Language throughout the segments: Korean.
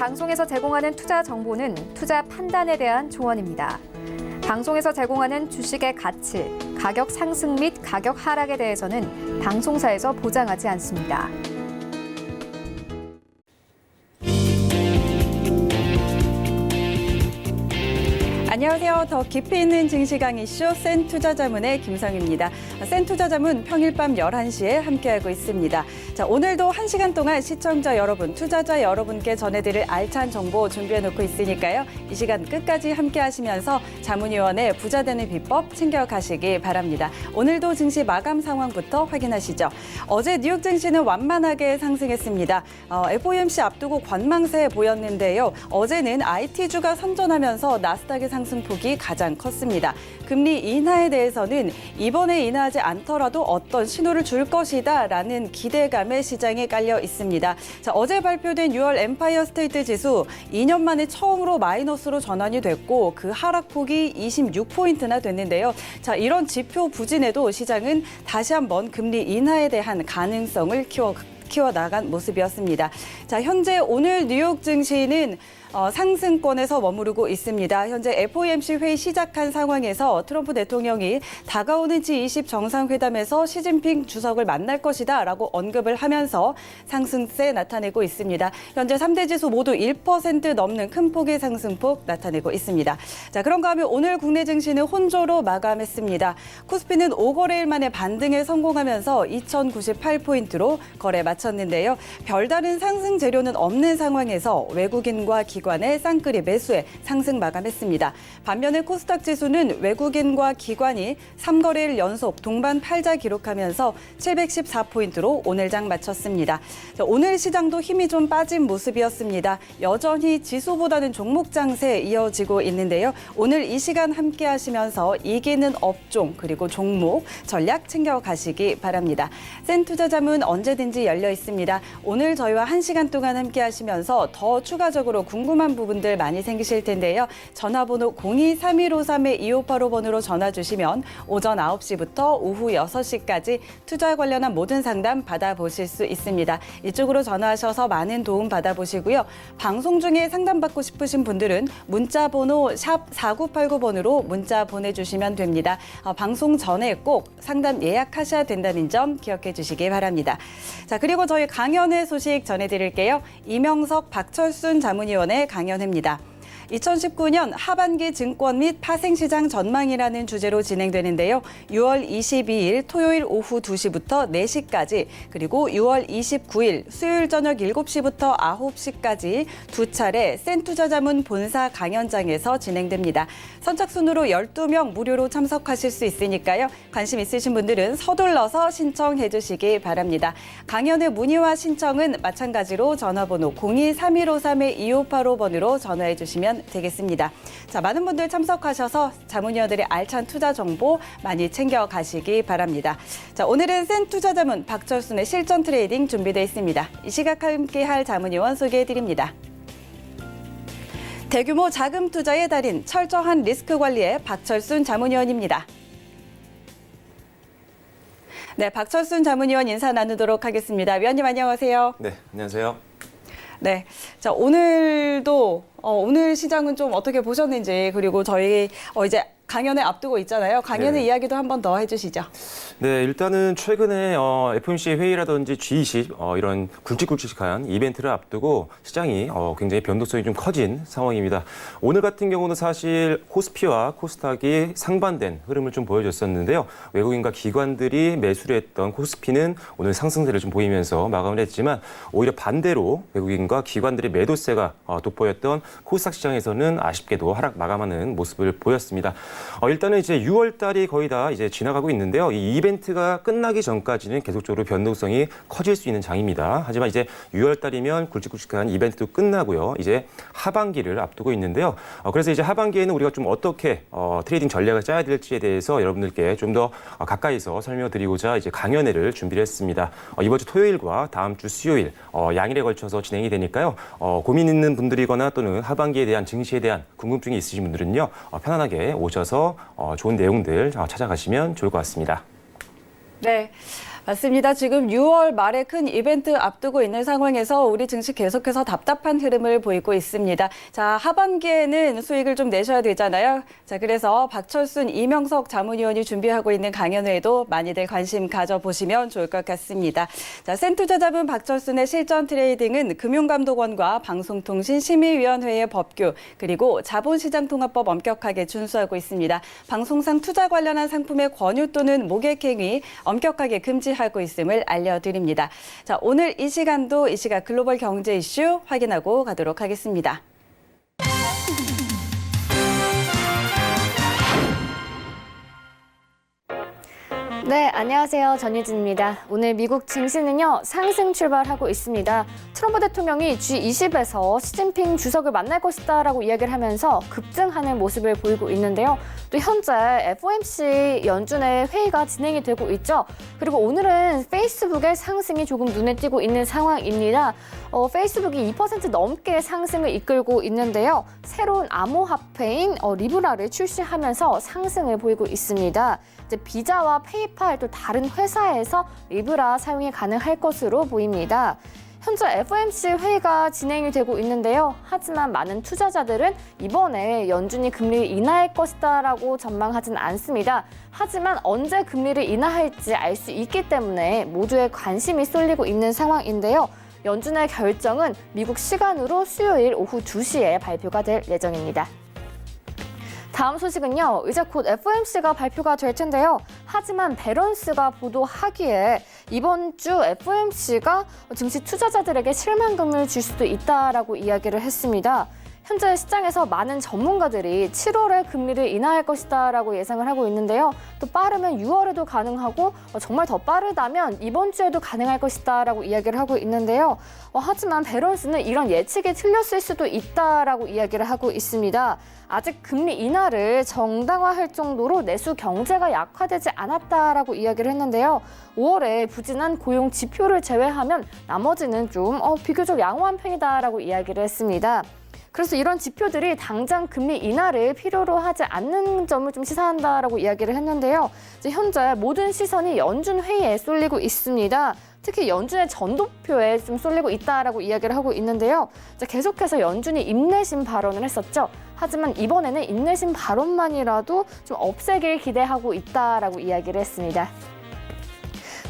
방송에서 제공하는 투자 정보는 투자 판단에 대한 조언입니다. 방송에서 제공하는 주식의 가치, 가격 상승 및 가격 하락에 대해서는 방송사에서 보장하지 않습니다. 안녕하세요. 더 깊이 있는 증시 강의 쇼 센투자자문의 김성입니다. 센투자자문 평일 밤 11시에 함께하고 있습니다. 자, 오늘도 1시간 동안 시청자 여러분, 투자자 여러분께 전해드릴 알찬 정보 준비해놓고 있으니까요. 이 시간 끝까지 함께하시면서 자문위원의 부자되는 비법 챙겨가시기 바랍니다. 오늘도 증시 마감 상황부터 확인하시죠. 어제 뉴욕 증시는 완만하게 상승했습니다. FOMC 앞두고 관망세 보였는데요. 어제는 IT주가 선전하면서 나스닥의 상승폭이 가장 컸습니다. 금리 인하에 대해서는 이번에 인하하지 않더라도 어떤 신호를 줄 것이다라는 기대감에 시장에 깔려 있습니다. 자, 어제 발표된 6월 엠파이어 스테이트 지수 2년 만에 처음으로 마이너스로 전환이 됐고 그 하락폭이 26포인트나 됐는데요. 자, 이런 지표 부진에도 시장은 다시 한번 금리 인하에 대한 가능성을 키워나간 모습이었습니다. 자, 현재 오늘 뉴욕 증시는 상승권에서 머무르고 있습니다. 현재 FOMC 회의 시작한 상황에서 트럼프 대통령이 다가오는 G20 정상회담에서 시진핑 주석을 만날 것이다 라고 언급을 하면서 상승세 나타내고 있습니다. 현재 3대 지수 모두 1% 넘는 큰 폭의 상승폭 나타내고 있습니다. 자, 그런가 하면 오늘 국내 증시는 혼조로 마감했습니다. 코스피는 5거래일 만에 반등에 성공하면서 2098포인트로 거래 마쳤는데요. 별다른 상승 재료는 없는 상황에서 외국인과 기관의 쌍끌이 매수에 상승 마감했습니다. 반면에 코스닥 지수는 외국인과 기관이 3거래일 연속 동반 팔자 기록하면서 714포인트로 오늘 장 마쳤습니다. 오늘 시장도 힘이 좀 빠진 모습이었습니다. 여전히 지수보다는 종목 장세 이어지고 있는데요. 오늘 이 시간 함께 하시면서 이기는 업종 그리고 종목 전략 챙겨가시기 바랍니다. 센투자자문 언제든지 열려 있습니다. 오늘 저희와 1시간 동안 함께 하시면서 더 추가적으로 궁금한 부분들 많이 생기실 텐데요. 전화번호 02-3153-2585번으로 전화 주시면 오전 9시부터 오후 6시까지 투자 관련한 모든 상담 받아보실 수 있습니다. 이쪽으로 전화하셔서 많은 도움 받아보시고요. 방송 중에 상담받고 싶으신 분들은 문자번호 샵 4989번으로 문자 보내주시면 됩니다. 방송 전에 꼭 상담 예약하셔야 된다는 점 기억해 주시기 바랍니다. 자, 그리고 저희 강연회 소식 전해드릴게요. 이명석, 박철순 자문위원의 강연회입니다. 2019년 하반기 증권 및 파생시장 전망이라는 주제로 진행되는데요. 6월 22일 토요일 오후 2시부터 4시까지 그리고 6월 29일 수요일 저녁 7시부터 9시까지 두 차례 센투자자문 본사 강연장에서 진행됩니다. 선착순으로 12명 무료로 참석하실 수 있으니까요. 관심 있으신 분들은 서둘러서 신청해 주시기 바랍니다. 강연회 문의와 신청은 마찬가지로 전화번호 02-3153-2585번으로 전화해 주시면 되겠습니다. 자, 많은 분들 참석하셔서 자문위원들의 알찬 투자 정보 많이 챙겨가시기 바랍니다. 자, 오늘은 센투자자문 박철순의 실전 트레이딩 준비되어 있습니다. 이 시각 함께할 자문위원 소개해드립니다. 대규모 자금 투자의 달인 철저한 리스크 관리의 박철순 자문위원입니다. 네, 박철순 자문위원 인사 나누도록 하겠습니다. 위원님 안녕하세요. 네, 안녕하세요. 네, 자, 오늘도 오늘 시장은 좀 어떻게 보셨는지 그리고 저희 이제 강연회 앞두고 있잖아요. 강연회 이야기도 한 번 더 해주시죠. 네, 일단은 최근에 FOMC 회의라든지 G20 이런 굵직굵직한 이벤트를 앞두고 시장이 굉장히 변동성이 좀 커진 상황입니다. 오늘 같은 경우는 사실 코스피와 코스닥이 상반된 흐름을 좀 보여줬었는데요. 외국인과 기관들이 매수를 했던 코스피는 오늘 상승세를 좀 보이면서 마감을 했지만 오히려 반대로 외국인과 기관들의 매도세가 돋보였던 코스닥 시장에서는 아쉽게도 하락 마감하는 모습을 보였습니다. 일단은 이제 6월 달이 거의 다 이제 지나가고 있는데요. 이 이벤트가 끝나기 전까지는 계속적으로 변동성이 커질 수 있는 장입니다. 하지만 이제 6월 달이면 굵직굵직한 이벤트도 끝나고요. 이제 하반기를 앞두고 있는데요. 그래서 이제 하반기에는 우리가 좀 어떻게 트레이딩 전략을 짜야 될지에 대해서 여러분들께 좀 더 가까이서 설명드리고자 이제 강연회를 준비를 했습니다. 이번 주 토요일과 다음 주 수요일 양일에 걸쳐서 진행이 되니까요. 고민 있는 분들이거나 또는 하반기에 대한 증시에 대한 궁금증이 있으신 분들은요. 편안하게 오셔서 좋은 내용들 찾아가시면 좋을 것 같습니다. 네. 맞습니다. 지금 6월 말에 큰 이벤트 앞두고 있는 상황에서 우리 증시 계속해서 답답한 흐름을 보이고 있습니다. 자, 하반기에는 수익을 좀 내셔야 되잖아요. 자, 그래서 박철순, 이명석 자문위원이 준비하고 있는 강연회에도 많이들 관심 가져보시면 좋을 것 같습니다. 자, 센투자자문 박철순의 실전 트레이딩은 금융감독원과 방송통신심의위원회의 법규 그리고 자본시장통합법 엄격하게 준수하고 있습니다. 방송상 투자 관련한 상품의 권유 또는 모객행위 엄격하게 금지하고 있음을 알려드립니다. 자, 오늘 이 시간도 이 시각 글로벌 경제 이슈 확인하고 가도록 하겠습니다. 네, 안녕하세요. 전유진입니다. 오늘 미국 증시는요, 상승 출발하고 있습니다. 트럼프 대통령이 G20에서 시진핑 주석을 만날 것이다라고 이야기를 하면서 급증하는 모습을 보이고 있는데요. 또 현재 FOMC 연준의 회의가 진행이 되고 있죠. 그리고 오늘은 페이스북의 상승이 조금 눈에 띄고 있는 상황입니다. 페이스북이 2% 넘게 상승을 이끌고 있는데요. 새로운 암호화폐인 리브라를 출시하면서 상승을 보이고 있습니다. 이제 비자와 페이팔 또 다른 회사에서 리브라 사용이 가능할 것으로 보입니다. 현재 FOMC 회의가 진행이 되고 있는데요. 하지만 많은 투자자들은 이번에 연준이 금리를 인하할 것이다라고 전망하지는 않습니다. 하지만 언제 금리를 인하할지 알 수 있기 때문에 모두의 관심이 쏠리고 있는 상황인데요. 연준의 결정은 미국 시간으로 수요일 오후 2시에 발표가 될 예정입니다. 다음 소식은요. 이제 곧 FOMC가 발표가 될 텐데요. 하지만 배런스가 보도하기에 이번 주 FOMC가 증시 투자자들에게 실망감을 줄 수도 있다라고 이야기를 했습니다. 현재 시장에서 많은 전문가들이 7월에 금리를 인하할 것이다라고 예상을 하고 있는데요. 또 빠르면 6월에도 가능하고 정말 더 빠르다면 이번 주에도 가능할 것이다라고 이야기를 하고 있는데요. 하지만 배런스는 이런 예측이 틀렸을 수도 있다라고 이야기를 하고 있습니다. 아직 금리 인하를 정당화할 정도로 내수 경제가 약화되지 않았다라고 이야기를 했는데요. 5월에 부진한 고용 지표를 제외하면 나머지는 좀 비교적 양호한 편이다라고 이야기를 했습니다. 그래서 이런 지표들이 당장 금리 인하를 필요로 하지 않는 점을 좀 시사한다라고 이야기를 했는데요. 이제 현재 모든 시선이 연준 회의에 쏠리고 있습니다. 특히 연준의 전도표에 좀 쏠리고 있다라고 이야기를 하고 있는데요. 이제 계속해서 연준이 인내심 발언을 했었죠. 하지만 이번에는 인내심 발언만이라도 좀 없애길 기대하고 있다라고 이야기를 했습니다.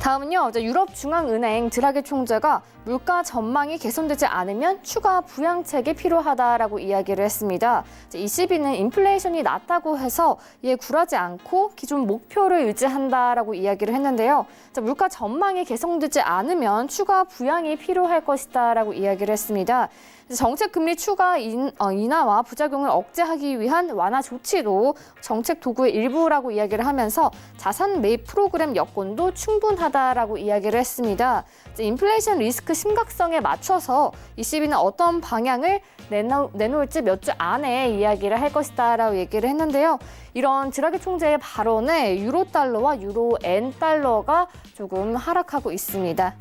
다음은요, 유럽중앙은행 드라기 총재가 물가 전망이 개선되지 않으면 추가 부양책이 필요하다라고 이야기를 했습니다. ECB는 인플레이션이 낮다고 해서 이에 굴하지 않고 기존 목표를 유지한다라고 이야기를 했는데요. 물가 전망이 개선되지 않으면 추가 부양이 필요할 것이다라고 이야기를 했습니다. 정책 금리 추가 인하와 부작용을 억제하기 위한 완화 조치도 정책 도구의 일부라고 이야기를 하면서 자산 매입 프로그램 여건도 충분하다라고 이야기를 했습니다. 인플레이션 리스크 심각성에 맞춰서 ECB는 어떤 방향을 내놓을지 몇 주 안에 이야기를 할 것이다라고 얘기를 했는데요. 이런 드라기 총재의 발언에 유로달러와 유로엔 달러가 조금 하락하고 있습니다.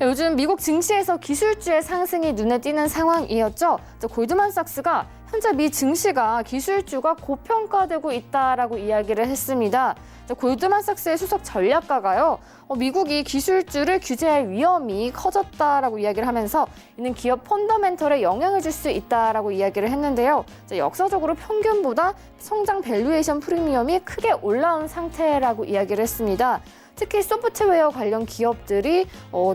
요즘 미국 증시에서 기술주의 상승이 눈에 띄는 상황이었죠. 골드만삭스가 현재 미 증시가 기술주가 고평가되고 있다라고 이야기를 했습니다. 골드만삭스의 수석 전략가가요. 미국이 기술주를 규제할 위험이 커졌다라고 이야기를 하면서 이는 기업 펀더멘털에 영향을 줄 수 있다라고 이야기를 했는데요. 역사적으로 평균보다 성장 밸류에이션 프리미엄이 크게 올라온 상태라고 이야기를 했습니다. 특히 소프트웨어 관련 기업들이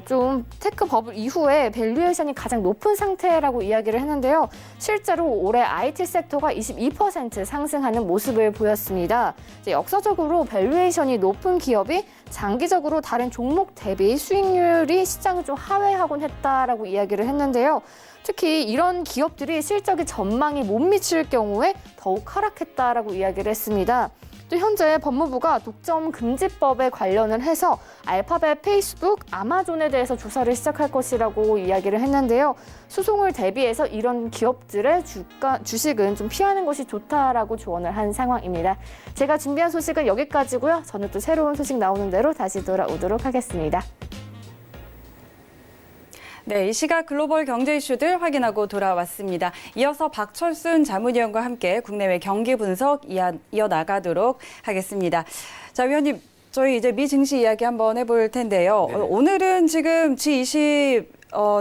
좀 테크 버블 이후에 밸류에이션이 가장 높은 상태라고 이야기를 했는데요. 실제로 올해 IT 섹터가 22% 상승하는 모습을 보였습니다. 역사적으로 밸류에이션이 높은 기업이 장기적으로 다른 종목 대비 수익률이 시장을 좀 하회하곤 했다라고 이야기를 했는데요. 특히 이런 기업들이 실적의 전망이 못 미칠 경우에 더욱 하락했다라고 이야기를 했습니다. 또 현재 법무부가 독점 금지법에 관련을 해서 알파벳, 페이스북, 아마존에 대해서 조사를 시작할 것이라고 이야기를 했는데요. 소송을 대비해서 이런 기업들의 주식은 좀 피하는 것이 좋다라고 조언을 한 상황입니다. 제가 준비한 소식은 여기까지고요. 저는 또 새로운 소식 나오는 대로 다시 돌아오도록 하겠습니다. 네, 이 시각 글로벌 경제 이슈들 확인하고 돌아왔습니다. 이어서 박철순 자문위원과 함께 국내외 경기 분석 이어나가도록 하겠습니다. 자, 위원님, 저희 이제 미 증시 이야기 한번 해볼 텐데요. 네네. 오늘은 지금 G20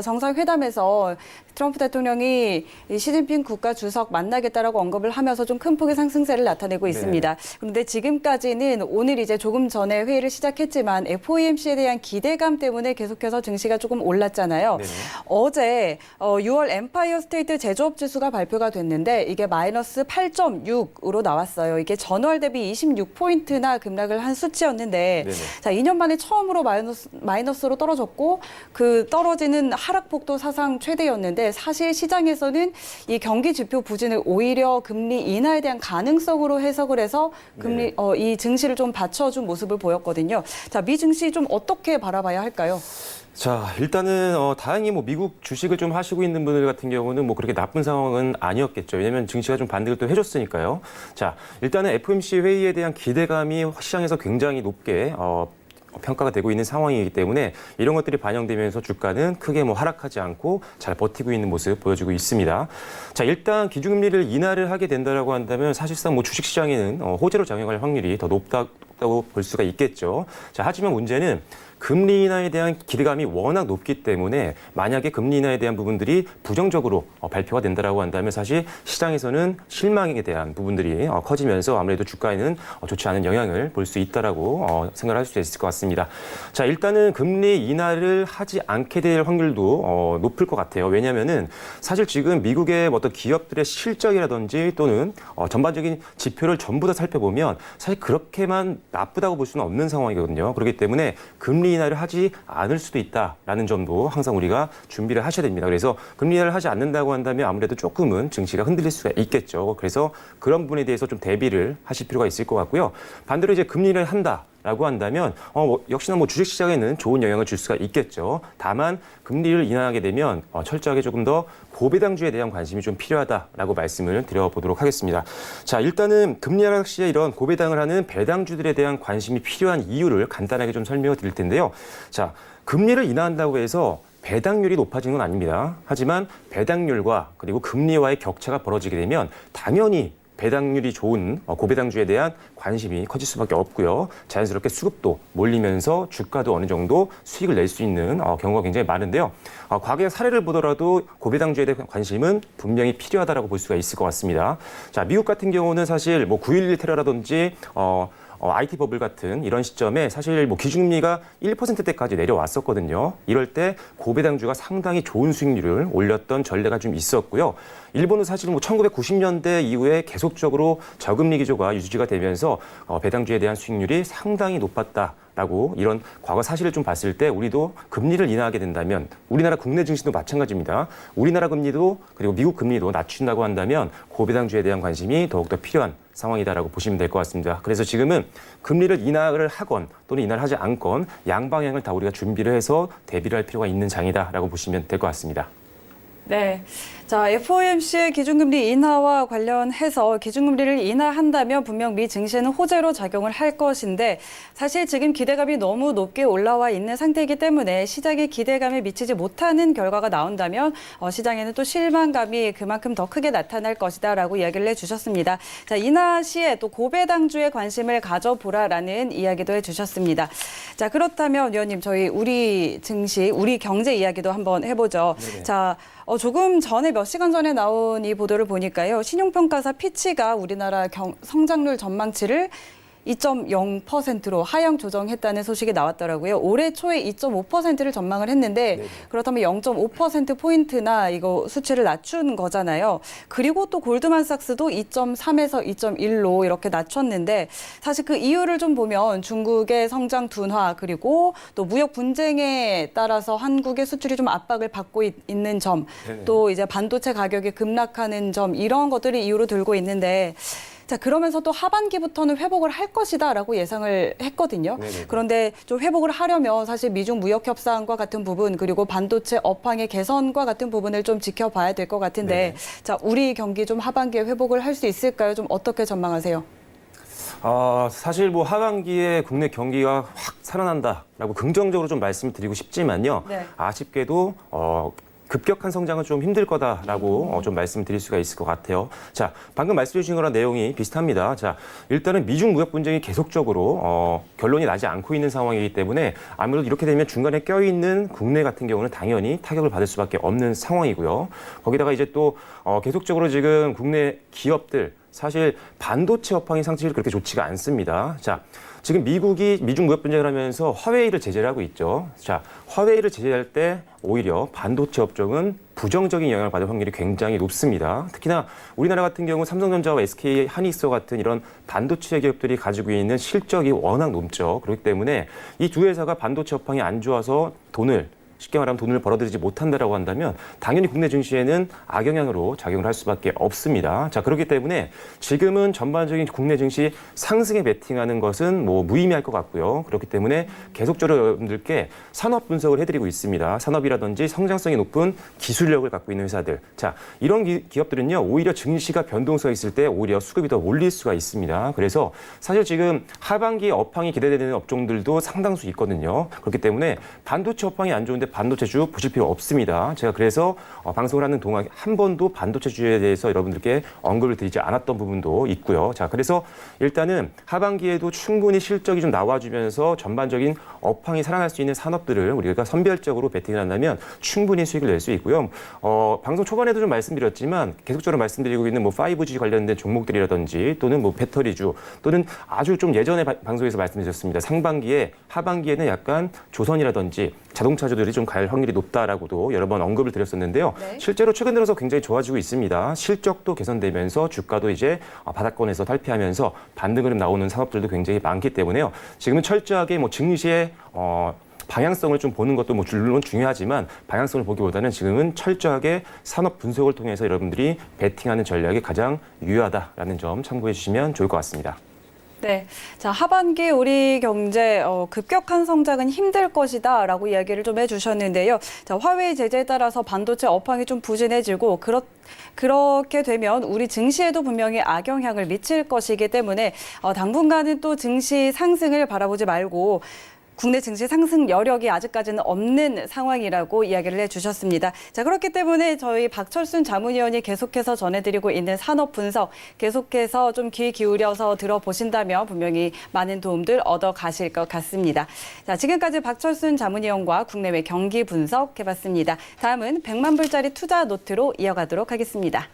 정상회담에서 트럼프 대통령이 이 시진핑 국가 주석 만나겠다라고 언급을 하면서 좀 큰 폭의 상승세를 나타내고 있습니다. 그런데 지금까지는 오늘 이제 조금 전에 회의를 시작했지만 FOMC에 대한 기대감 때문에 계속해서 증시가 조금 올랐잖아요. 네네. 어제 6월 엠파이어 스테이트 제조업 지수가 발표가 됐는데 이게 마이너스 8.6으로 나왔어요. 이게 전월 대비 26포인트나 급락을 한 수치였는데 네네. 자, 2년 만에 처음으로 마이너스로 떨어졌고 그 떨어지는 하락폭도 사상 최대였는데 사실 시장에서는 이 경기 지표 부진을 오히려 금리 인하에 대한 가능성으로 해석을 해서 이 증시를 좀 받쳐준 모습을 보였거든요. 자, 미 증시 좀 어떻게 바라봐야 할까요? 자, 일단은 다행히 뭐 미국 주식을 좀 하시고 있는 분들 같은 경우는 뭐 그렇게 나쁜 상황은 아니었겠죠. 왜냐하면 증시가 좀 반등을 또 해줬으니까요. 자, 일단은 FOMC 회의에 대한 기대감이 시장에서 굉장히 높게 평가가 되고 있는 상황이기 때문에 이런 것들이 반영되면서 주가는 크게 뭐 하락하지 않고 잘 버티고 있는 모습 보여주고 있습니다. 자, 일단 기준금리를 인하를 하게 된다라고 한다면 사실상 뭐 주식시장에는 호재로 작용할 확률이 더 높다고 볼 수가 있겠죠. 자, 하지만 문제는 금리 인하에 대한 기대감이 워낙 높기 때문에 만약에 금리 인하에 대한 부분들이 부정적으로 발표가 된다라고 한다면 사실 시장에서는 실망에 대한 부분들이 커지면서 아무래도 주가에는 좋지 않은 영향을 볼 수 있다라고 생각을 할 수 있을 것 같습니다. 자, 일단은 금리 인하를 하지 않게 될 확률도 높을 것 같아요. 왜냐하면은 사실 지금 미국의 어떤 기업들의 실적이라든지 또는 전반적인 지표를 전부 다 살펴보면 사실 그렇게만 나쁘다고 볼 수는 없는 상황이거든요. 그렇기 때문에 금리 인하를 하지 않을 수도 있다라는 점도 항상 우리가 준비를 하셔야 됩니다. 그래서 금리 인하를 하지 않는다고 한다면 아무래도 조금은 증시가 흔들릴 수가 있겠죠. 그래서 그런 부분에 대해서 좀 대비를 하실 필요가 있을 것 같고요. 반대로 이제 금리를 한다라고 한다면 역시나 뭐 주식시장에는 좋은 영향을 줄 수가 있겠죠. 다만 금리를 인하하게 되면 철저하게 조금 더 고배당주에 대한 관심이 좀 필요하다라고 말씀을 드려보도록 하겠습니다. 자, 일단은 금리 하락 시에 이런 고배당을 하는 배당주들에 대한 관심이 필요한 이유를 간단하게 좀 설명을 드릴 텐데요. 자, 금리를 인하한다고 해서 배당률이 높아지는 건 아닙니다. 하지만 배당률과 그리고 금리와의 격차가 벌어지게 되면 당연히 배당률이 좋은 고배당주에 대한 관심이 커질 수밖에 없고요. 자연스럽게 수급도 몰리면서 주가도 어느 정도 수익을 낼 수 있는 경우가 굉장히 많은데요. 과거의 사례를 보더라도 고배당주에 대한 관심은 분명히 필요하다고 볼 수가 있을 것 같습니다. 자, 미국 같은 경우는 사실 뭐 9.11 테러라든지 IT 버블 같은 이런 시점에 사실 뭐 기준금리가 1%대까지 내려왔었거든요. 이럴 때 고배당주가 상당히 좋은 수익률을 올렸던 전례가 좀 있었고요. 일본은 사실 뭐 1990년대 이후에 계속적으로 저금리 기조가 유지가 되면서 배당주에 대한 수익률이 상당히 높았다라고 이런 과거 사실을 좀 봤을 때 우리도 금리를 인하하게 된다면 우리나라 국내 증시도 마찬가지입니다. 우리나라 금리도 그리고 미국 금리도 낮춘다고 한다면 고배당주에 대한 관심이 더욱더 필요한 상황이다라고 보시면 될 것 같습니다. 그래서 지금은 금리를 인하를 하건 또는 인하를 하지 않건 양방향을 다 우리가 준비를 해서 대비를 할 필요가 있는 장이다라고 보시면 될 것 같습니다. 네. 자, FOMC의 기준금리 인하와 관련해서 기준금리를 인하한다면 분명 미 증시에는 호재로 작용을 할 것인데 사실 지금 기대감이 너무 높게 올라와 있는 상태이기 때문에 시장의 기대감에 미치지 못하는 결과가 나온다면 시장에는 또 실망감이 그만큼 더 크게 나타날 것이다라고 이야기를 해주셨습니다. 자, 인하 시에 또 고배당주에 관심을 가져보라라는 이야기도 해주셨습니다. 자, 그렇다면 위원님 저희 우리 증시, 우리 경제 이야기도 한번 해보죠. 네네. 자, 조금 전에 몇 시간 전에 나온 이 보도를 보니까요. 신용평가사 피치가 우리나라 성장률 전망치를 2.0%로 하향 조정했다는 소식이 나왔더라고요. 올해 초에 2.5%를 전망을 했는데 네네. 그렇다면 0.5%포인트나 이거 수치를 낮춘 거잖아요. 그리고 또 골드만삭스도 2.3에서 2.1로 이렇게 낮췄는데 사실 그 이유를 좀 보면 중국의 성장 둔화 그리고 또 무역 분쟁에 따라서 한국의 수출이 좀 압박을 받고 있는 점, 네네. 또 이제 반도체 가격이 급락하는 점 이런 것들이 이유로 들고 있는데 자, 그러면서 또 하반기부터는 회복을 할 것이다라고 예상을 했거든요. 네네. 그런데 좀 회복을 하려면 사실 미중 무역 협상과 같은 부분 그리고 반도체 업황의 개선과 같은 부분을 좀 지켜봐야 될 것 같은데 네네. 자, 우리 경기 좀 하반기에 회복을 할 수 있을까요? 좀 어떻게 전망하세요? 사실 뭐 하반기에 국내 경기가 확 살아난다라고 긍정적으로 좀 말씀드리고 싶지만요. 네. 아쉽게도 급격한 성장은 좀 힘들 거다라고 좀 말씀드릴 수가 있을 것 같아요. 자, 방금 말씀해 주신 거랑 내용이 비슷합니다. 자, 일단은 미중 무역 분쟁이 계속적으로 결론이 나지 않고 있는 상황이기 때문에 아무래도 이렇게 되면 중간에 껴있는 국내 같은 경우는 당연히 타격을 받을 수밖에 없는 상황이고요. 거기다가 이제 또 계속적으로 지금 국내 기업들 사실 반도체 업황이 상황이 그렇게 좋지가 않습니다. 자, 지금 미국이 미중 무역 분쟁을 하면서 화웨이를 제재를 하고 있죠. 자, 화웨이를 제재할 때 오히려 반도체 업종은 부정적인 영향을 받을 확률이 굉장히 높습니다. 특히나 우리나라 같은 경우 삼성전자와 SK 하이닉스 같은 이런 반도체 기업들이 가지고 있는 실적이 워낙 높죠. 그렇기 때문에 이 두 회사가 반도체 업황이 안 좋아서 쉽게 말하면 돈을 벌어들이지 못한다라고 한다면 당연히 국내 증시에는 악영향으로 작용을 할 수밖에 없습니다. 자, 그렇기 때문에 지금은 전반적인 국내 증시 상승에 베팅하는 것은 무의미할 것 같고요. 그렇기 때문에 계속적으로 여러분들께 산업 분석을 해드리고 있습니다. 산업이라든지 성장성이 높은 기술력을 갖고 있는 회사들. 자, 이런 기업들은요, 오히려 증시가 변동성이 있을 때 오히려 수급이 더 몰릴 수가 있습니다. 그래서 사실 지금 하반기 업황이 기대되는 업종들도 상당수 있거든요. 그렇기 때문에 반도체 업황이 안 좋은데 반도체주 보실 필요 없습니다. 제가 그래서 방송을 하는 동안 한 번도 반도체주에 대해서 여러분들께 언급을 드리지 않았던 부분도 있고요. 자, 그래서 일단은 하반기에도 충분히 실적이 좀 나와주면서 전반적인 업황이 살아날 수 있는 산업들을 우리가 선별적으로 베팅을 한다면 충분히 수익을 낼 수 있고요. 방송 초반에도 좀 말씀드렸지만 계속적으로 말씀드리고 있는 5G 관련된 종목들이라든지 또는 배터리주 또는 아주 좀 예전에 방송에서 말씀드렸습니다. 하반기에는 약간 조선이라든지 자동차주들이 좀 갈 확률이 높다라고도 여러 번 언급을 드렸었는데요. 네. 실제로 최근 들어서 굉장히 좋아지고 있습니다. 실적도 개선되면서 주가도 이제 바닥권에서 탈피하면서 반등 흐름 나오는 산업들도 굉장히 많기 때문에요. 지금은 철저하게 증시의 방향성을 좀 보는 것도 물론 중요하지만 방향성을 보기보다는 지금은 철저하게 산업 분석을 통해서 여러분들이 베팅하는 전략이 가장 유효하다라는 점 참고해 주시면 좋을 것 같습니다. 네, 자, 하반기 우리 경제 급격한 성장은 힘들 것이다라고 이야기를 좀 해주셨는데요. 자, 화웨이 제재에 따라서 반도체 업황이 좀 부진해지고 그렇게 되면 우리 증시에도 분명히 악영향을 미칠 것이기 때문에 당분간은 또 증시 상승을 바라보지 말고 국내 증시 상승 여력이 아직까지는 없는 상황이라고 이야기를 해주셨습니다. 자, 그렇기 때문에 저희 박철순 자문위원이 계속해서 전해드리고 있는 산업 분석 계속해서 좀 귀 기울여서 들어보신다면 분명히 많은 도움들 얻어 가실 것 같습니다. 자, 지금까지 박철순 자문위원과 국내외 경기 분석해봤습니다. 다음은 100만 불짜리 투자 노트로 이어가도록 하겠습니다.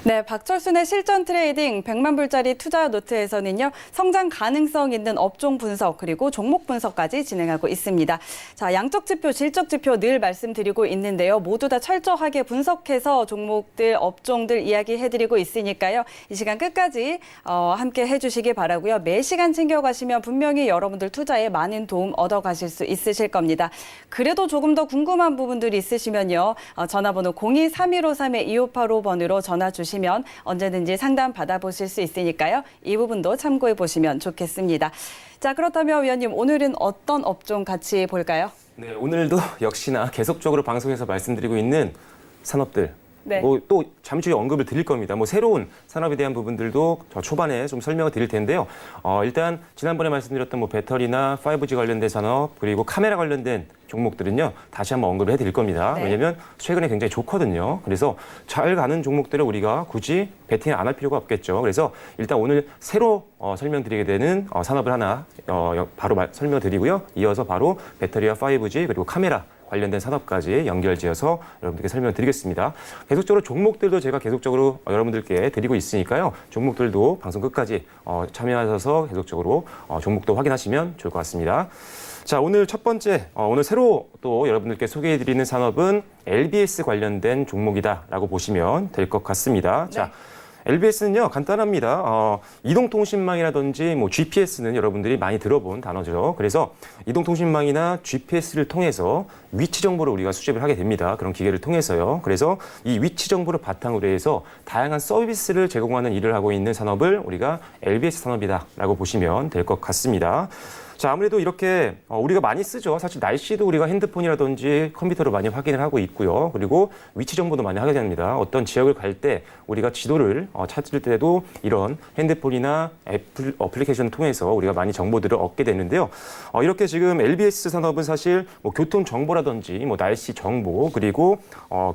네, 박철순의 실전 트레이딩 100만 불짜리 투자 노트에서는요, 성장 가능성 있는 업종 분석 그리고 종목 분석까지 진행하고 있습니다. 자, 양적 지표, 질적 지표 늘 말씀드리고 있는데요. 모두 다 철저하게 분석해서 종목들, 업종들 이야기해드리고 있으니까요. 이 시간 끝까지 함께 해주시기 바라고요. 매 시간 챙겨가시면 분명히 여러분들 투자에 많은 도움 얻어가실 수 있으실 겁니다. 그래도 조금 더 궁금한 부분들이 있으시면요. 전화번호 02-3153-2585번으로 전화 주시면 언제든지 상담 받아보실 수 있으니까요. 이 부분도 참고해 보시면 좋겠습니다. 자, 그렇다면 위원님, 오늘은 어떤 업종 같이 볼까요? 네, 오늘도 역시나 계속적으로 방송에서 말씀드리고 있는 산업들. 네. 또 잠시 후에 언급을 드릴 겁니다. 새로운 산업에 대한 부분들도 저 초반에 좀 설명을 드릴 텐데요. 일단 지난번에 말씀드렸던 배터리나 5G 관련된 산업 그리고 카메라 관련된 종목들은요. 다시 한번 언급을 해드릴 겁니다. 네. 왜냐하면 최근에 굉장히 좋거든요. 그래서 잘 가는 종목들을 우리가 굳이 베팅을 안 할 필요가 없겠죠. 그래서 일단 오늘 새로 설명드리게 되는 산업을 하나 바로 설명드리고요. 이어서 바로 배터리와 5G 그리고 카메라 관련된 산업까지 연결지어서 여러분들께 설명드리겠습니다. 계속적으로 종목들도 제가 계속적으로 여러분들께 드리고 있으니까요. 종목들도 방송 끝까지 참여하셔서 계속적으로 종목도 확인하시면 좋을 것 같습니다. 자, 오늘 첫 번째, 오늘 새로 또 여러분들께 소개해드리는 산업은 LBS 관련된 종목이다라고 보시면 될 것 같습니다. 네. 자, LBS는요, 간단합니다. 이동통신망이라든지 GPS는 여러분들이 많이 들어본 단어죠. 그래서 이동통신망이나 GPS를 통해서 위치 정보를 우리가 수집을 하게 됩니다. 그런 기계를 통해서요. 그래서 이 위치 정보를 바탕으로 해서 다양한 서비스를 제공하는 일을 하고 있는 산업을 우리가 LBS 산업이다라고 보시면 될 것 같습니다. 자, 아무래도 이렇게 우리가 많이 쓰죠. 사실 날씨도 우리가 핸드폰이라든지 컴퓨터로 많이 확인을 하고 있고요. 그리고 위치 정보도 많이 하게 됩니다. 어떤 지역을 갈 때 우리가 지도를 찾을 때도 이런 핸드폰이나 어플리케이션을 통해서 우리가 많이 정보들을 얻게 되는데요. 이렇게 지금 LBS 산업은 사실 뭐 교통 정보라든지 뭐 날씨 정보 그리고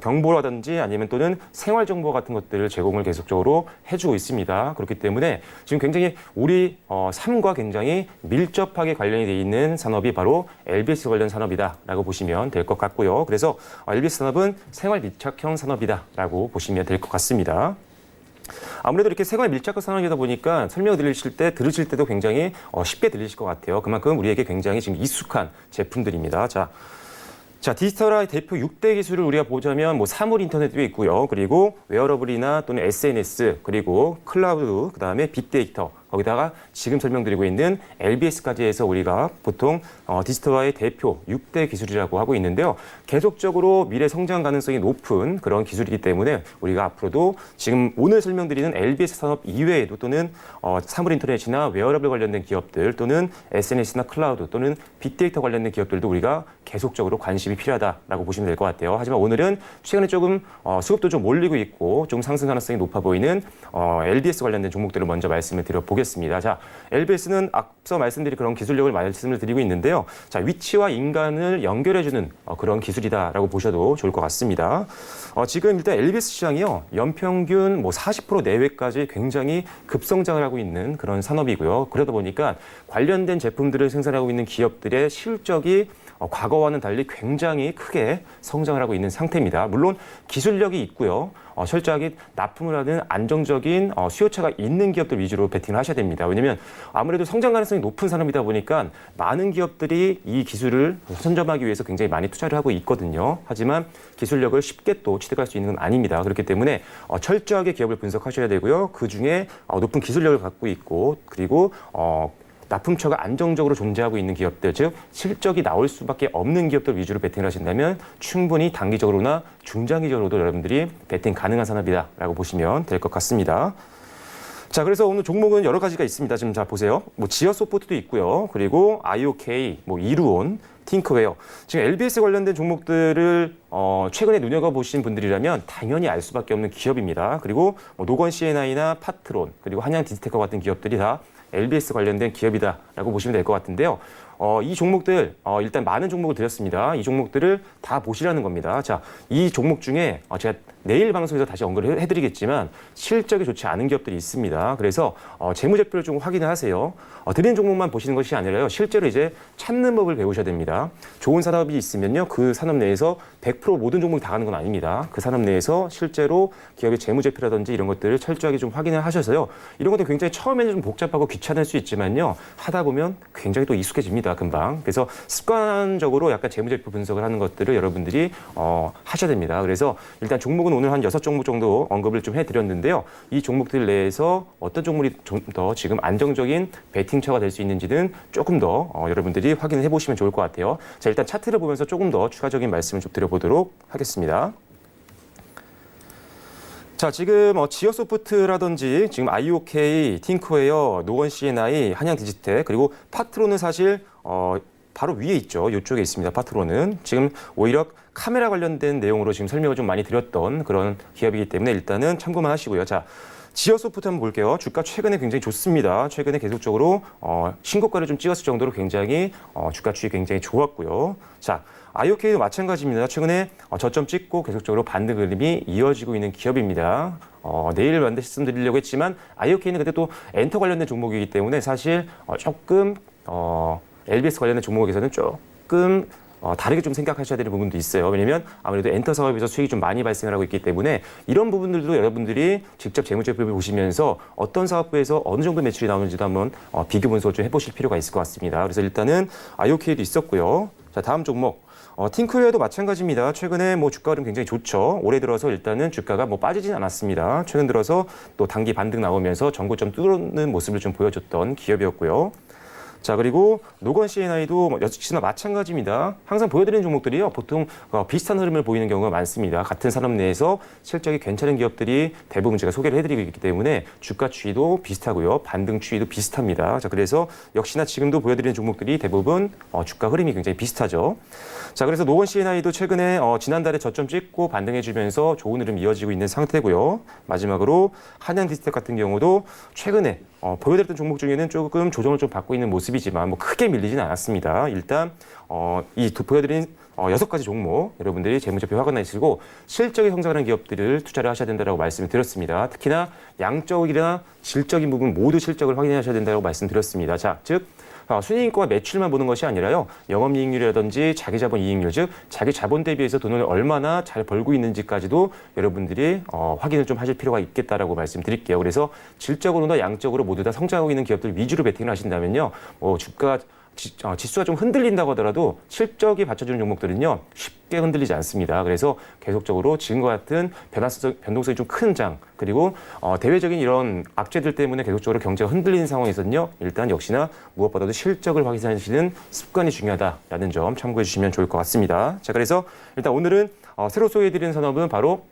경보라든지 아니면 또는 생활 정보 같은 것들을 제공을 계속적으로 해주고 있습니다. 그렇기 때문에 지금 굉장히 우리 삶과 굉장히 밀접하게 관련이 돼 있는 산업이 바로 LBS 관련 산업이다라고 보시면 될 것 같고요. 그래서 LBS 산업은 생활 밀착형 산업이다라고 보시면 될 것 같습니다. 아무래도 이렇게 생활 밀착형 산업이다 보니까 설명을 들으실 때도 굉장히 쉽게 들리실 것 같아요. 그만큼 우리에게 굉장히 지금 익숙한 제품들입니다. 자, 디지털화의 대표 6대 기술을 우리가 보자면 뭐 사물 인터넷도 있고요. 그리고 웨어러블이나 또는 SNS, 그리고 클라우드, 그다음에 빅데이터, 거기다가 지금 설명드리고 있는 LBS까지 해서 우리가 보통 디지털화의 대표 6대 기술이라고 하고 있는데요. 계속적으로 미래 성장 가능성이 높은 그런 기술이기 때문에 우리가 앞으로도 지금 오늘 설명드리는 LBS 산업 이외에도 또는 사물 인터넷이나 웨어러블 관련된 기업들 또는 SNS나 클라우드 또는 빅데이터 관련된 기업들도 우리가 계속적으로 관심이 필요하다라고 보시면 될 것 같아요. 하지만 오늘은 최근에 조금 수급도 좀 몰리고 있고 좀 상승 가능성이 높아 보이는 LBS 관련된 종목들을 먼저 말씀을 드려보겠습니다. 자, LBS는 앞서 말씀드린 그런 기술력을 말씀을 드리고 있는데요. 자, 위치와 인간을 연결해주는 그런 기술이다라고 보셔도 좋을 것 같습니다. 지금 일단 LBS 시장이요. 연평균 뭐 40% 내외까지 굉장히 급성장을 하고 있는 그런 산업이고요. 그러다 보니까 관련된 제품들을 생산하고 있는 기업들의 실적이 과거와는 달리 굉장히 크게 성장을 하고 있는 상태입니다. 물론 기술력이 있고요. 철저하게 납품을 하는 안정적인 수요처가 있는 기업들 위주로 베팅을 하셔야 됩니다. 왜냐하면 아무래도 성장 가능성이 높은 산업이다 보니까 많은 기업들이 이 기술을 선점하기 위해서 굉장히 많이 투자를 하고 있거든요. 하지만 기술력을 쉽게 또 취득할 수 있는 건 아닙니다. 그렇기 때문에 철저하게 기업을 분석하셔야 되고요. 그중에 높은 기술력을 갖고 있고 그리고 납품처가 안정적으로 존재하고 있는 기업들, 즉 실적이 나올 수밖에 없는 기업들 위주로 베팅을 하신다면 충분히 단기적으로나 중장기적으로도 여러분들이 베팅 가능한 산업이다라고 보시면 될 것 같습니다. 자, 그래서 오늘 종목은 여러 가지가 있습니다. 지금 자 보세요. 뭐 지어소프트도 있고요. 그리고 IOK, 뭐 이루온, 팅크웨어. 지금 LBS 관련된 종목들을 최근에 눈여겨보신 분들이라면 당연히 알 수밖에 없는 기업입니다. 그리고 뭐 노건 C&I나 파트론, 그리고 한양 디지테크 같은 기업들이 다 LBS 관련된 기업이다라고 보시면 될 것 같은데요. 이 종목들 일단 많은 종목을 드렸습니다. 이 종목들을 다 보시라는 겁니다. 자, 이 종목 중에 제가 내일 방송에서 다시 언급을 해드리겠지만 실적이 좋지 않은 기업들이 있습니다. 그래서 재무제표를 좀 확인을 하세요. 드리는 종목만 보시는 것이 아니라요. 실제로 이제 찾는 법을 배우셔야 됩니다. 좋은 산업이 있으면요. 그 산업 내에서 100% 모든 종목이 다 가는 건 아닙니다. 그 산업 내에서 실제로 기업의 재무제표라든지 이런 것들을 철저하게 좀 확인을 하셔서요. 이런 것들 굉장히 처음에는 좀 복잡하고 귀찮을 수 있지만요. 하다 보면 굉장히 또 익숙해집니다. 금방. 그래서 습관적으로 약간 재무제표 분석을 하는 것들을 여러분들이 하셔야 됩니다. 그래서 일단 종목은 오늘 한 6종목 정도 언급을 좀 해드렸는데요. 이 종목들 내에서 어떤 종목이 좀 더 지금 안정적인 베팅처가 될 수 있는지는 조금 더 여러분들이 확인을 해보시면 좋을 것 같아요. 자, 일단 차트를 보면서 조금 더 추가적인 말씀을 좀 드려보도록 하겠습니다. 자, 지금 지어소프트라든지 지금 IOK, 팅크웨어, 노건 C&I, 한양 디지텍 그리고 파트론은 사실 바로 위에 있죠. 이쪽에 있습니다. 파트론은 지금 오히려 카메라 관련된 내용으로 지금 설명을 좀 많이 드렸던 그런 기업이기 때문에 일단은 참고만 하시고요. 자, 지어소프트 한번 볼게요. 주가 최근에 굉장히 좋습니다. 최근에 계속적으로 신고가를 좀 찍었을 정도로 굉장히 주가 추이 굉장히 좋았고요. 자, IOK도 마찬가지입니다. 최근에 저점 찍고 계속적으로 반등 그림이 이어지고 있는 기업입니다. 내일 말씀드리려고 했지만 IOK는 근데 또 엔터 관련된 종목이기 때문에 사실 조금 LBS 관련된 종목에서는 조금 다르게 좀 생각하셔야 되는 부분도 있어요. 왜냐하면 아무래도 엔터 사업에서 수익이 좀 많이 발생을 하고 있기 때문에 이런 부분들도 여러분들이 직접 재무제표를 보시면서 어떤 사업부에서 어느 정도 매출이 나오는지도 한번 비교 분석을 좀 해보실 필요가 있을 것 같습니다. 그래서 일단은 IOK도 있었고요. 자, 다음 종목. 팅크웨어도 마찬가지입니다. 최근에 뭐 주가 흐름 굉장히 좋죠. 올해 들어서 일단은 주가가 뭐 빠지진 않았습니다. 최근 들어서 또 단기 반등 나오면서 전고점 뚫는 모습을 좀 보여줬던 기업이었고요. 자, 그리고 노건 C&I도 역시나 마찬가지입니다. 항상 보여드리는 종목들이요. 보통 비슷한 흐름을 보이는 경우가 많습니다. 같은 산업 내에서 실적이 괜찮은 기업들이 대부분 제가 소개를 해드리고 있기 때문에 주가 추이도 비슷하고요. 반등 추이도 비슷합니다. 자, 그래서 역시나 지금도 보여드리는 종목들이 대부분 주가 흐름이 굉장히 비슷하죠. 자, 그래서 노건 C&I도 최근에 지난달에 저점 찍고 반등해주면서 좋은 흐름 이어지고 있는 상태고요. 마지막으로 한양디지텍 같은 경우도 최근에 보여드렸던 종목 중에는 조금 조정을 좀 받고 있는 모습이지만 뭐 크게 밀리지는 않았습니다. 일단 보여드린 6가지 종목 여러분들이 재무제표 확인하시고 실적이 성장하는 기업들을 투자를 하셔야 된다고 말씀을 드렸습니다. 특히나 양적이나 질적인 부분 모두 실적을 확인하셔야 된다고 말씀드렸습니다. 자, 즉 순이익과 매출만 보는 것이 아니라요. 영업이익률이라든지 자기 자본 이익률, 즉 자기 자본 대비해서 돈을 얼마나 잘 벌고 있는지까지도 여러분들이 확인을 좀 하실 필요가 있겠다라고 말씀드릴게요. 그래서 질적으로나 양적으로 모두 다 성장하고 있는 기업들 위주로 베팅을 하신다면요. 주가 지수가 좀 흔들린다고 하더라도 실적이 받쳐주는 종목들은요 쉽게 흔들리지 않습니다. 그래서 계속적으로 지금과 같은 변동성이 좀 큰 장 그리고 대외적인 이런 악재들 때문에 계속적으로 경제가 흔들리는 상황에서는요 일단 역시나 무엇보다도 실적을 확인하시는 습관이 중요하다라는 점 참고해 주시면 좋을 것 같습니다. 자, 그래서 일단 오늘은 새로 소개해드리는 산업은 바로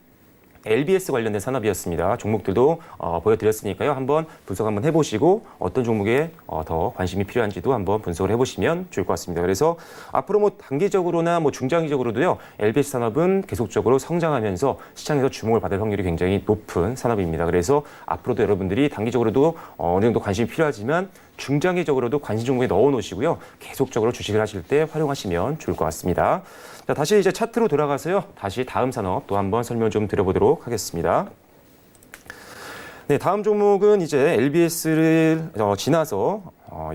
LBS 관련된 산업이었습니다. 종목들도 보여드렸으니까요. 한번 분석 한번 해보시고 어떤 종목에 더 관심이 필요한지도 한번 분석을 해보시면 좋을 것 같습니다. 그래서 앞으로 뭐 단기적으로나 뭐 중장기적으로도요. LBS 산업은 계속적으로 성장하면서 시장에서 주목을 받을 확률이 굉장히 높은 산업입니다. 그래서 앞으로도 여러분들이 단기적으로도 어느 정도 관심이 필요하지만 중장기적으로도 관심 종목에 넣어 놓으시고요. 계속적으로 주식을 하실 때 활용하시면 좋을 것 같습니다. 자, 다시 이제 차트로 돌아가서요. 다시 다음 산업 또 한번 설명 좀 드려보도록 하겠습니다. 네, 다음 종목은 이제 LBS를 지나서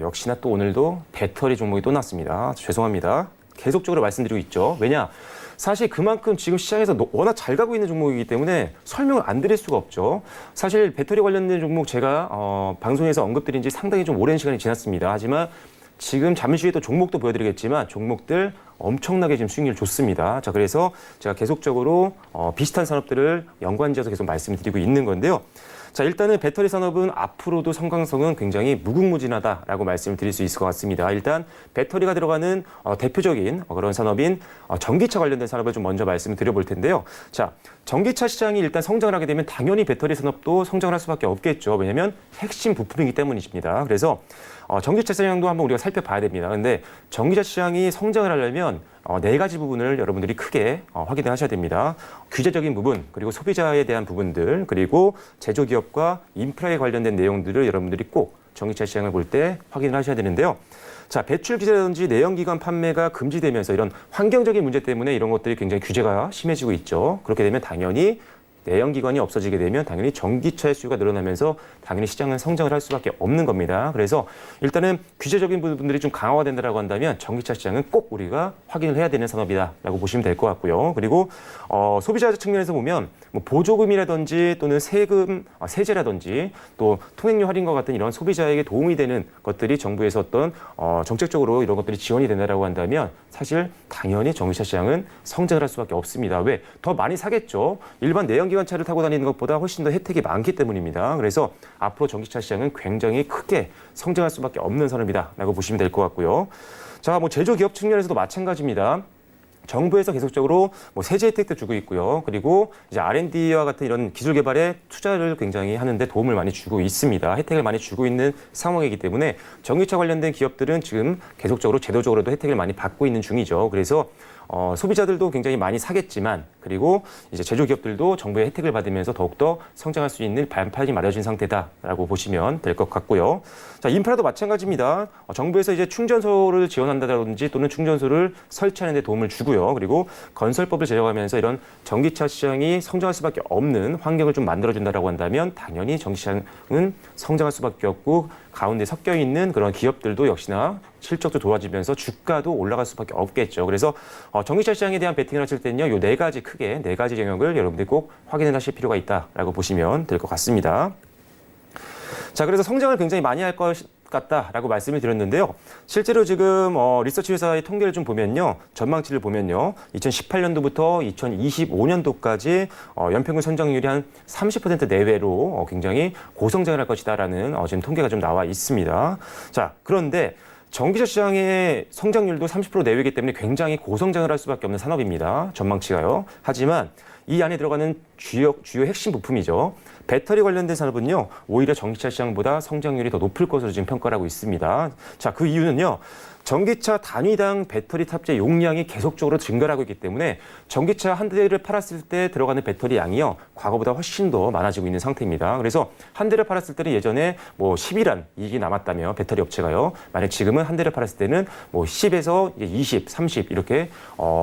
역시나 또 오늘도 배터리 종목이 또 났습니다. 죄송합니다. 계속적으로 말씀드리고 있죠. 왜냐? 사실 그만큼 지금 시장에서 워낙 잘 가고 있는 종목이기 때문에 설명을 안 드릴 수가 없죠. 사실 배터리 관련된 종목 제가 방송에서 언급드린 지 상당히 좀 오랜 시간이 지났습니다. 하지만 지금 잠시 후에 또 종목도 보여드리겠지만 종목들 엄청나게 지금 수익률 좋습니다. 자, 그래서 제가 계속적으로 비슷한 산업들을 연관지어서 계속 말씀드리고 있는 건데요. 자, 일단은 배터리 산업은 앞으로도 성장성은 굉장히 무궁무진하다라고 말씀을 드릴 수 있을 것 같습니다. 일단 배터리가 들어가는 대표적인 그런 산업인 전기차 관련된 산업을 좀 먼저 말씀을 드려볼 텐데요. 자, 전기차 시장이 일단 성장을 하게 되면 당연히 배터리 산업도 성장을 할 수밖에 없겠죠. 왜냐하면 핵심 부품이기 때문입니다. 그래서 전기차 시장도 한번 우리가 살펴봐야 됩니다. 근데 전기차 시장이 성장을 하려면 네 가지 부분을 여러분들이 크게 확인을 하셔야 됩니다. 규제적인 부분, 그리고 소비자에 대한 부분들, 그리고 제조기업과 인프라에 관련된 내용들을 여러분들이 꼭 전기차 시장을 볼 때 확인을 하셔야 되는데요. 자, 배출 규제라든지 내연기관 판매가 금지되면서 이런 환경적인 문제 때문에 이런 것들이 굉장히 규제가 심해지고 있죠. 그렇게 되면 당연히 내연기관이 없어지게 되면 당연히 전기차의 수요가 늘어나면서 당연히 시장은 성장을 할 수밖에 없는 겁니다. 그래서 일단은 규제적인 부분들이 좀 강화된다고 한다면 전기차 시장은 꼭 우리가 확인을 해야 되는 산업이다라고 보시면 될 것 같고요. 그리고 소비자 측면에서 보면 뭐 보조금이라든지 또는 세금, 세제라든지 또 통행료 할인과 같은 이런 소비자에게 도움이 되는 것들이 정부에서 어떤 정책적으로 이런 것들이 지원이 된다고 한다면 사실 당연히 전기차 시장은 성장을 할 수밖에 없습니다. 왜? 더 많이 사겠죠. 일반 내연기관차를 타고 다니는 것보다 훨씬 더 혜택이 많기 때문입니다. 그래서 앞으로 전기차 시장은 굉장히 크게 성장할 수밖에 없는 산업이다라고 보시면 될 것 같고요. 자, 뭐 제조기업 측면에서도 마찬가지입니다. 정부에서 계속적으로 뭐 세제 혜택도 주고 있고요. 그리고 이제 R&D와 같은 이런 기술 개발에 투자를 굉장히 하는데 도움을 많이 주고 있습니다. 혜택을 많이 주고 있는 상황이기 때문에 전기차 관련된 기업들은 지금 계속적으로 제도적으로도 혜택을 많이 받고 있는 중이죠. 그래서 소비자들도 굉장히 많이 사겠지만 그리고 이제 제조기업들도 정부의 혜택을 받으면서 더욱더 성장할 수 있는 발판이 마련진 상태다라고 보시면 될 것 같고요. 자, 인프라도 마찬가지입니다. 정부에서 이제 충전소를 지원한다든지 또는 충전소를 설치하는 데 도움을 주고요. 그리고 건설법을 제정하면서 이런 전기차 시장이 성장할 수밖에 없는 환경을 좀 만들어준다라고 한다면 당연히 전기시장은 성장할 수밖에 없고 가운데 섞여 있는 그런 기업들도 역시나 실적도 좋아지면서 주가도 올라갈 수밖에 없겠죠. 그래서 전기차 시장에 대한 베팅을 하실 때는요, 요 네 가지 크게 네 가지 영역을 여러분들이 꼭 확인을 하실 필요가 있다라고 보시면 될 것 같습니다. 자, 그래서 성장을 굉장히 많이 할 것 같다라고 말씀을 드렸는데요. 실제로 지금 리서치 회사의 통계를 좀 보면요, 전망치를 보면요, 2018년도부터 2025년도까지 연평균 성장률이 한 30% 내외로 굉장히 고성장을 할 것이다라는 지금 통계가 좀 나와 있습니다. 자, 그런데 전기차 시장의 성장률도 30% 내외이기 때문에 굉장히 고성장을 할 수밖에 없는 산업입니다. 전망치가요. 하지만 이 안에 들어가는 주요 핵심 부품이죠. 배터리 관련된 산업은요, 오히려 전기차 시장보다 성장률이 더 높을 것으로 지금 평가를 하고 있습니다. 자, 그 이유는요, 전기차 단위당 배터리 탑재 용량이 계속적으로 증가를 하고 있기 때문에 전기차 한 대를 팔았을 때 들어가는 배터리 양이요, 과거보다 훨씬 더 많아지고 있는 상태입니다. 그래서 한 대를 팔았을 때는 예전에 뭐 10이란 이익이 남았다며 배터리 업체가요, 만약 지금은 한 대를 팔았을 때는 뭐 10에서 20, 30 이렇게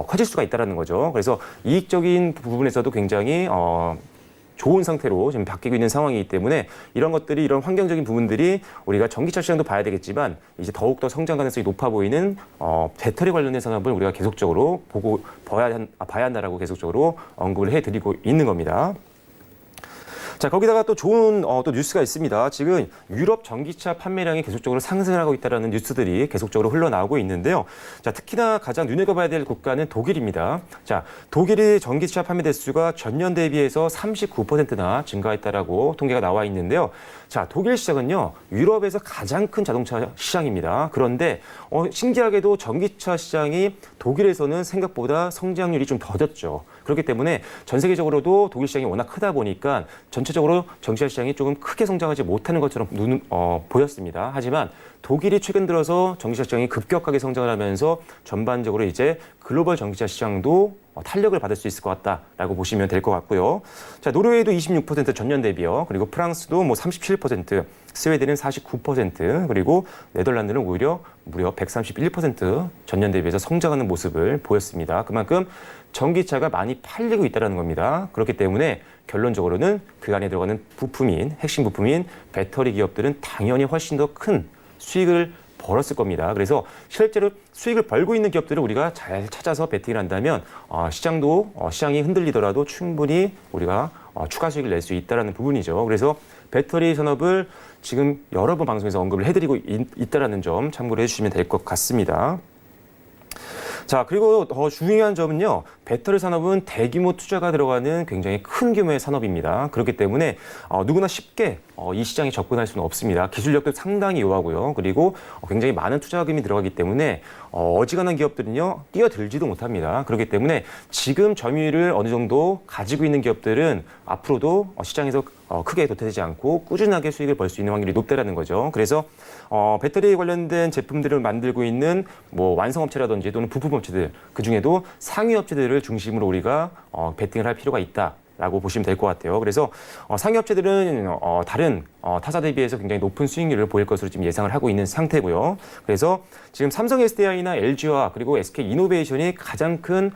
커질 수가 있다는 거죠. 그래서 이익적인 부분에서도 굉장히 좋은 상태로 지금 바뀌고 있는 상황이기 때문에 이런 것들이, 이런 환경적인 부분들이 우리가 전기차 시장도 봐야 되겠지만 이제 더욱더 성장 가능성이 높아 보이는 배터리 관련된 산업을 우리가 계속적으로 봐야 한다라고 계속적으로 언급을 해드리고 있는 겁니다. 자, 거기다가 또 좋은 또 뉴스가 있습니다. 지금 유럽 전기차 판매량이 계속적으로 상승하고 있다는 뉴스들이 계속적으로 흘러나오고 있는데요. 자, 특히나 가장 눈여겨봐야 될 국가는 독일입니다. 자, 독일의 전기차 판매 대수가 전년 대비해서 39%나 증가했다라고 통계가 나와 있는데요. 자, 독일 시장은요, 유럽에서 가장 큰 자동차 시장입니다. 그런데 신기하게도 전기차 시장이 독일에서는 생각보다 성장률이 좀 더뎠죠. 그렇기 때문에 전 세계적으로도 독일 시장이 워낙 크다 보니까 전체적으로 전기차 시장이 조금 크게 성장하지 못하는 것처럼 보였습니다. 하지만 독일이 최근 들어서 전기차 시장이 급격하게 성장을 하면서 전반적으로 이제 글로벌 전기차 시장도 탄력을 받을 수 있을 것 같다라고 보시면 될 것 같고요. 자, 노르웨이도 26% 전년 대비요. 그리고 프랑스도 뭐 37%, 스웨덴은 49%, 그리고 네덜란드는 오히려 무려 131% 전년 대비해서 성장하는 모습을 보였습니다. 그만큼 전기차가 많이 팔리고 있다는 겁니다. 그렇기 때문에 결론적으로는 그 안에 들어가는 핵심 부품인 배터리 기업들은 당연히 훨씬 더 큰 수익을 벌었을 겁니다. 그래서 실제로 수익을 벌고 있는 기업들을 우리가 잘 찾아서 베팅을 한다면 시장이 흔들리더라도 충분히 우리가 추가 수익을 낼 수 있다는 부분이죠. 그래서 배터리 산업을 지금 여러 번 방송에서 언급을 해드리고 있다는 점 참고를 해주시면 될 것 같습니다. 자, 그리고 더 중요한 점은요, 배터리 산업은 대규모 투자가 들어가는 굉장히 큰 규모의 산업입니다. 그렇기 때문에 누구나 쉽게 이 시장에 접근할 수는 없습니다. 기술력도 상당히 요하고요. 그리고 굉장히 많은 투자금이 들어가기 때문에 어지간한 기업들은요, 뛰어들지도 못합니다. 그렇기 때문에 지금 점유율을 어느 정도 가지고 있는 기업들은 앞으로도 시장에서 크게 도태되지 않고 꾸준하게 수익을 벌 수 있는 확률이 높다라는 거죠. 그래서 배터리 관련된 제품들을 만들고 있는 뭐 완성업체라든지 또는 부품업체들, 그중에도 상위 업체들을 중심으로 우리가 베팅을 할 필요가 있다라고 보시면 될 것 같아요. 그래서 상위 업체들은 다른 타사 대비해서 굉장히 높은 수익률을 보일 것으로 지금 예상을 하고 있는 상태고요. 그래서 지금 삼성 SDI나 LG와 그리고 SK 이노베이션이 가장 큰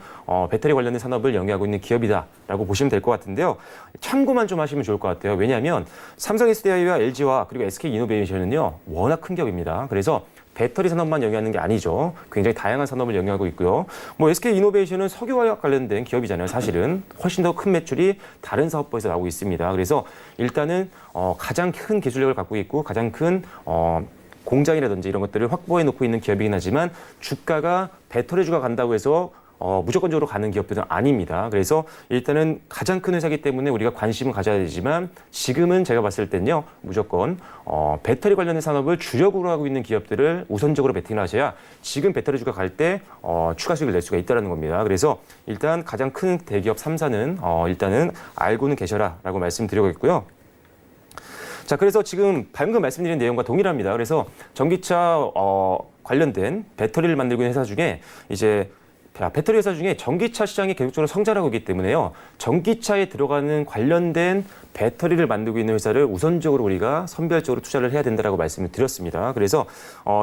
배터리 관련된 산업을 영위하고 있는 기업이다라고 보시면 될 것 같은데요. 참고만 좀 하시면 좋을 것 같아요. 왜냐하면 삼성 SDI와 LG와 그리고 SK 이노베이션은요, 워낙 큰 기업입니다. 그래서 배터리 산업만 영위하는 게 아니죠. 굉장히 다양한 산업을 영위하고 있고요. 뭐 SK 이노베이션은 석유화학 관련된 기업이잖아요. 사실은 훨씬 더 큰 매출이 다른 사업부에서 나오고 있습니다. 그래서 일단은 가장 큰 기술력을 갖고 있고 가장 큰 공장이라든지 이런 것들을 확보해 놓고 있는 기업이긴 하지만 주가가 배터리주가 간다고 해서 무조건적으로 가는 기업들은 아닙니다. 그래서 일단은 가장 큰 회사이기 때문에 우리가 관심을 가져야 되지만 지금은 제가 봤을 때는요, 무조건 배터리 관련된 산업을 주력으로 하고 있는 기업들을 우선적으로 베팅을 하셔야 지금 배터리주가 갈 때 추가 수익을 낼 수가 있다는 겁니다. 그래서 일단 가장 큰 대기업 3사는 일단은 알고는 계셔라라고 말씀드리겠고요. 자, 그래서 지금 방금 말씀드린 내용과 동일합니다. 그래서 전기차 관련된 배터리를 만들고 있는 회사 중에 이제 배터리 회사 중에 전기차 시장이 계속적으로 성장하고 있기 때문에요. 전기차에 들어가는 관련된 배터리를 만들고 있는 회사를 우선적으로 우리가 선별적으로 투자를 해야 된다라고 말씀을 드렸습니다. 그래서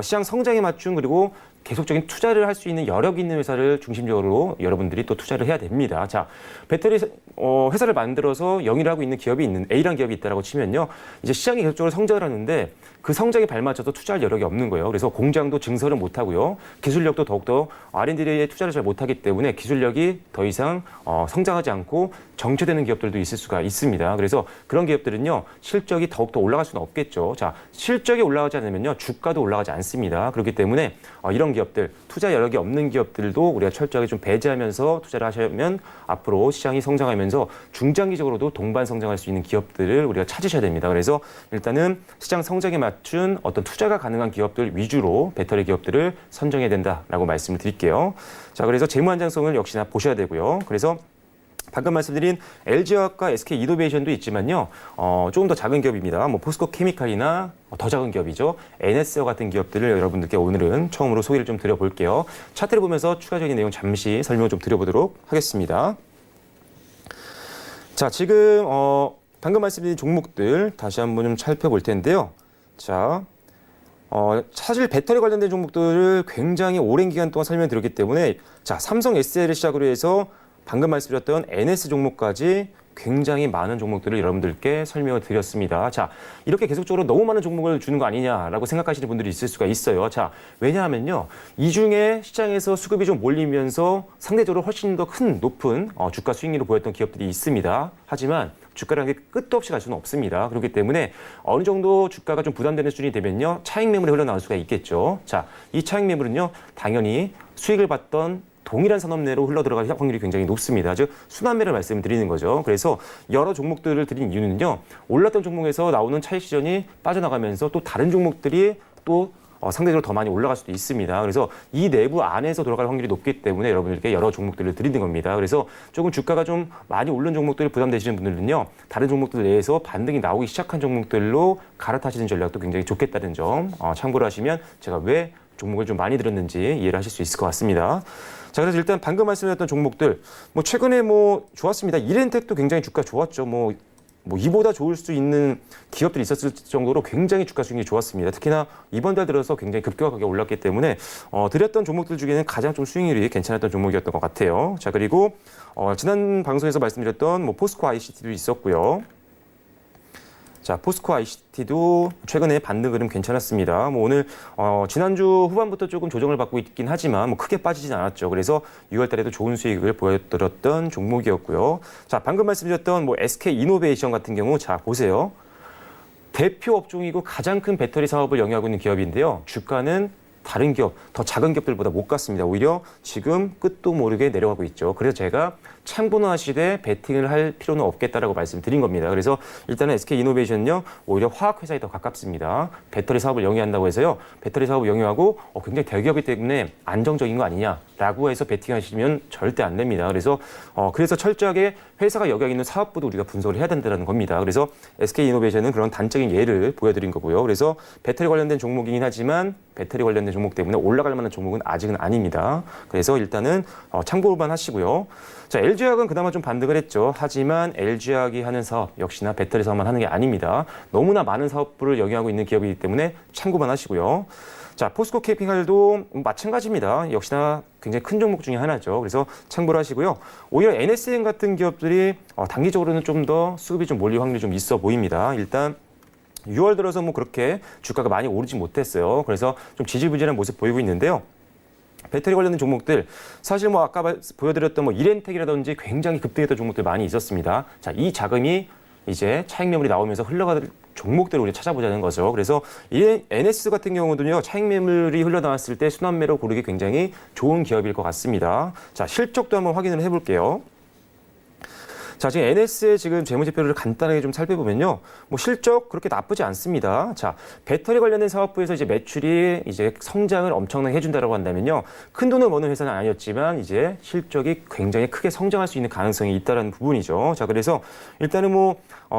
시장 성장에 맞춘 그리고 계속적인 투자를 할 수 있는 여력 있는 회사를 중심적으로 여러분들이 또 투자를 해야 됩니다. 자, 배터리 회사를 만들어서 영위를 하고 있는 기업이 있는 A라는 기업이 있다라고 치면요, 이제 시장이 계속적으로 성장을 하는데 그 성장에 발맞춰서 투자할 여력이 없는 거예요. 그래서 공장도 증설을 못 하고요, 기술력도 더욱더 R&D에 투자를 잘 못하기 때문에 기술력이 더 이상 성장하지 않고 정체되는 기업들도 있을 수가 있습니다. 그래서 그런 기업들은요, 실적이 더욱더 올라갈 수는 없겠죠. 자, 실적이 올라가지 않으면요, 주가도 올라가지 않습니다. 그렇기 때문에 이런 기업들, 투자 여력이 없는 기업들도 우리가 철저하게 좀 배제하면서 투자를 하시면 앞으로 시장이 성장하면서 중장기적으로도 동반 성장할 수 있는 기업들을 우리가 찾으셔야 됩니다. 그래서 일단은 시장 성장에 맞춘 어떤 투자가 가능한 기업들 위주로 배터리 기업들을 선정해야 된다라고 말씀을 드릴게요. 자, 그래서 재무 안정성을 역시나 보셔야 되고요. 그래서 방금 말씀드린 LG화학과 SK 이노베이션도 있지만요. 조금 더 작은 기업입니다. 뭐 포스코 케미칼이나 더 작은 기업이죠. NS와 같은 기업들을 여러분들께 오늘은 처음으로 소개를 좀 드려볼게요. 차트를 보면서 추가적인 내용 잠시 설명을 좀 드려보도록 하겠습니다. 자, 지금 방금 말씀드린 종목들 다시 한번 좀 살펴볼 텐데요. 자, 사실 배터리 관련된 종목들을 굉장히 오랜 기간 동안 설명드렸기 때문에 자, 삼성 SL을 시작으로 해서 방금 말씀드렸던 NS 종목까지 굉장히 많은 종목들을 여러분들께 설명을 드렸습니다. 자, 이렇게 계속적으로 너무 많은 종목을 주는 거 아니냐라고 생각하시는 분들이 있을 수가 있어요. 자, 왜냐하면요. 이 중에 시장에서 수급이 좀 몰리면서 상대적으로 훨씬 더 큰 높은 주가 수익률을 보였던 기업들이 있습니다. 하지만 주가라는 게 끝도 없이 갈 수는 없습니다. 그렇기 때문에 어느 정도 주가가 좀 부담되는 수준이 되면요. 차익 매물이 흘러나올 수가 있겠죠. 자, 이 차익 매물은요. 당연히 수익을 받던 동일한 산업 내로 흘러들어갈 확률이 굉장히 높습니다. 즉 순환매를 말씀드리는 거죠. 그래서 여러 종목들을 드린 이유는요. 올랐던 종목에서 나오는 차익 시전이 빠져나가면서 또 다른 종목들이 또 상대적으로 더 많이 올라갈 수도 있습니다. 그래서 이 내부 안에서 돌아갈 확률이 높기 때문에 여러분들께 여러 종목들을 드리는 겁니다. 그래서 조금 주가가 좀 많이 오른 종목들이 부담되시는 분들은요. 다른 종목들 내에서 반등이 나오기 시작한 종목들로 갈아타시는 전략도 굉장히 좋겠다는 점 참고를 하시면 제가 왜 종목을 좀 많이 들었는지 이해를 하실 수 있을 것 같습니다. 자, 그래서 일단 방금 말씀드렸던 종목들, 뭐 최근에 뭐 좋았습니다. 이렌텍도 굉장히 주가 좋았죠. 뭐 이보다 좋을 수 있는 기업들이 있었을 정도로 굉장히 주가 수익이 좋았습니다. 특히나 이번 달 들어서 굉장히 급격하게 올랐기 때문에 드렸던 종목들 중에는 가장 좀 수익률이 괜찮았던 종목이었던 것 같아요. 자, 그리고 지난 방송에서 말씀드렸던 뭐 포스코 ICT도 있었고요. 자, 포스코 ICT도 최근에 반등 흐름 괜찮았습니다. 뭐 오늘 지난주 후반부터 조금 조정을 받고 있긴 하지만 뭐 크게 빠지진 않았죠. 그래서 6월 달에도 좋은 수익을 보여드렸던 종목이었고요. 자, 방금 말씀드렸던 뭐 SK 이노베이션 같은 경우 자, 보세요. 대표 업종이고 가장 큰 배터리 사업을 영위하고 있는 기업인데요. 주가는 다른 기업, 더 작은 기업들보다 못 갔습니다. 오히려 지금 끝도 모르게 내려가고 있죠. 그래서 제가 참고는 하시되 베팅을 할 필요는 없겠다라고 말씀드린 겁니다. 그래서 일단은 SK 이노베이션은요, 오히려 화학회사에 더 가깝습니다. 배터리 사업을 영위한다고 해서요, 배터리 사업을 영위하고 굉장히 대기업이기 때문에 안정적인 거 아니냐라고 해서 베팅하시면 절대 안 됩니다. 그래서 철저하게 회사가 영위하고 있는 사업부도 우리가 분석을 해야 된다는 겁니다. 그래서 SK 이노베이션은 그런 단적인 예를 보여드린 거고요. 그래서 배터리 관련된 종목이긴 하지만 배터리 관련된 종목 때문에 올라갈 만한 종목은 아직은 아닙니다. 그래서 일단은 참고만 하시고요. 자, LG화학은 그나마 좀 반등을 했죠. 하지만 LG화학이 하는 사업 역시나 배터리 사업만 하는 게 아닙니다. 너무나 많은 사업부를 영위하고 있는 기업이기 때문에 참고만 하시고요. 자, 포스코 케미칼도 마찬가지입니다. 역시나 굉장히 큰 종목 중에 하나죠. 그래서 참고를 하시고요. 오히려 NSN 같은 기업들이 단기적으로는 좀 더 수급이 좀 몰릴 확률이 좀 있어 보입니다. 일단 6월 들어서 뭐 그렇게 주가가 많이 오르지 못했어요. 그래서 좀 지지부진한 모습 보이고 있는데요. 배터리 관련된 종목들 사실 뭐 아까 보여드렸던 뭐 이렌텍이라든지 굉장히 급등했던 종목들 많이 있었습니다. 자, 이 자금이 이제 차익 매물이 나오면서 흘러가는 종목들을 우리 찾아보자는 거죠. 그래서 이 NS 같은 경우도요, 차익 매물이 흘러나왔을 때 순환매로 고르기 굉장히 좋은 기업일 것 같습니다. 자, 실적도 한번 확인을 해볼게요. 자, 지금 NS의 지금 재무제표를 간단하게 좀 살펴보면요. 뭐 실적 그렇게 나쁘지 않습니다. 자, 배터리 관련된 사업부에서 이제 매출이 이제 성장을 엄청나게 해준다라고 한다면요. 큰 돈을 버는 회사는 아니었지만 이제 실적이 굉장히 크게 성장할 수 있는 가능성이 있다라는 부분이죠. 자, 그래서 일단은 뭐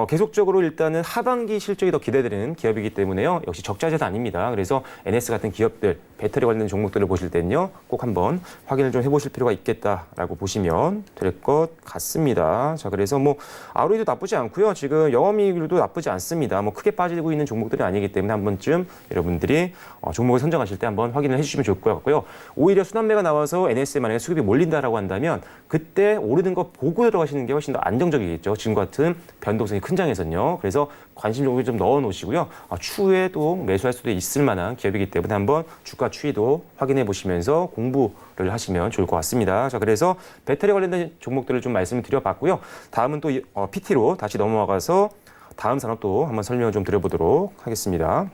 계속적으로 일단은 하반기 실적이 더 기대되는 기업이기 때문에요. 역시 적자재도 아닙니다. 그래서 NS 같은 기업들, 배터리 관련된 종목들을 보실 때는요. 꼭 한번 확인을 좀 해보실 필요가 있겠다라고 보시면 될 것 같습니다. 자, 그래서 뭐 ROE도 나쁘지 않고요. 지금 영업이익률도 나쁘지 않습니다. 뭐 크게 빠지고 있는 종목들이 아니기 때문에 한 번쯤 여러분들이 종목을 선정하실 때 한번 확인을 해주시면 좋을 것 같고요. 오히려 순환매가 나와서 NS에 만약에 수급이 몰린다라고 한다면 그때 오르는 거 보고 들어가시는 게 훨씬 더 안정적이겠죠. 지금 같은 변동성이 큰 장에서는요. 그래서 관심 종목을 좀 넣어 놓으시고요. 추후에도 매수할 수도 있을 만한 기업이기 때문에 한번 주가 추이도 확인해 보시면서 공부를 하시면 좋을 것 같습니다. 자, 그래서 배터리 관련된 종목들을 좀 말씀을 드려봤고요. 다음은 또 PT로 다시 넘어가서 다음 산업도 한번 설명을 좀 드려보도록 하겠습니다.